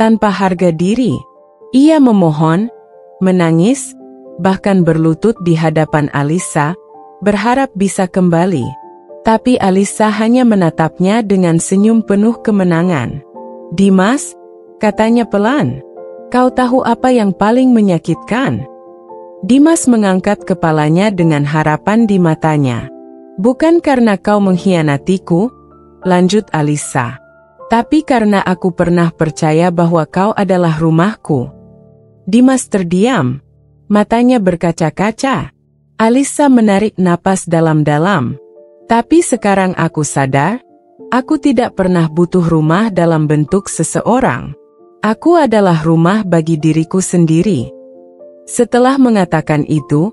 tanpa harga diri. Ia memohon, menangis, bahkan berlutut di hadapan Alisa, berharap bisa kembali. Tapi Alisa hanya menatapnya dengan senyum penuh kemenangan. "Dimas," katanya pelan, "kau tahu apa yang paling menyakitkan?" Dimas mengangkat kepalanya dengan harapan di matanya. "Bukan karena kau mengkhianatiku," lanjut Alisa, "tapi karena aku pernah percaya bahwa kau adalah rumahku." Dimas terdiam, matanya berkaca-kaca. Alisa menarik napas dalam-dalam. "Tapi sekarang aku sadar, aku tidak pernah butuh rumah dalam bentuk seseorang. Aku adalah rumah bagi diriku sendiri." Setelah mengatakan itu,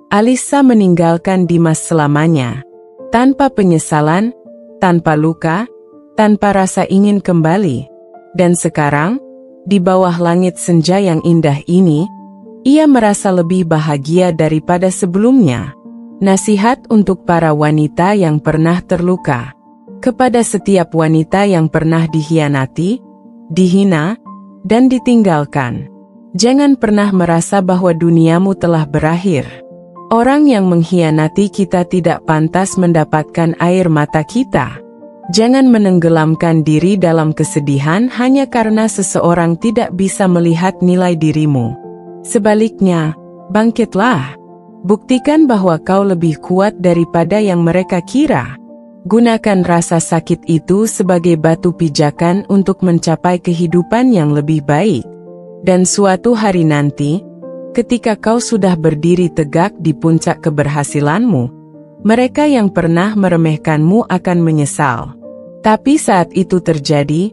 Alisa meninggalkan Dimas selamanya. Tanpa penyesalan, tanpa luka, tanpa rasa ingin kembali. Dan sekarang, di bawah langit senja yang indah ini, ia merasa lebih bahagia daripada sebelumnya. Nasihat untuk para wanita yang pernah terluka. Kepada setiap wanita yang pernah dikhianati, dihina, dan ditinggalkan. Jangan pernah merasa bahwa duniamu telah berakhir. Orang yang mengkhianati kita tidak pantas mendapatkan air mata kita. Jangan menenggelamkan diri dalam kesedihan hanya karena seseorang tidak bisa melihat nilai dirimu. Sebaliknya, bangkitlah. Buktikan bahwa kau lebih kuat daripada yang mereka kira. Gunakan rasa sakit itu sebagai batu pijakan untuk mencapai kehidupan yang lebih baik. Dan suatu hari nanti, ketika kau sudah berdiri tegak di puncak keberhasilanmu, mereka yang pernah meremehkanmu akan menyesal. Tapi saat itu terjadi,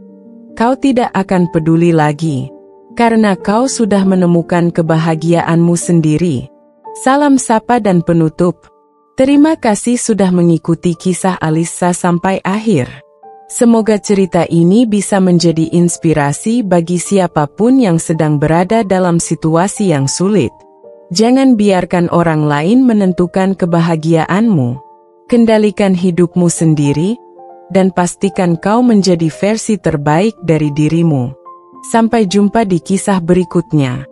kau tidak akan peduli lagi, karena kau sudah menemukan kebahagiaanmu sendiri. Salam sapa dan penutup. Terima kasih sudah mengikuti kisah Alisa sampai akhir. Semoga cerita ini bisa menjadi inspirasi bagi siapapun yang sedang berada dalam situasi yang sulit. Jangan biarkan orang lain menentukan kebahagiaanmu. Kendalikan hidupmu sendiri, dan pastikan kau menjadi versi terbaik dari dirimu. Sampai jumpa di kisah berikutnya.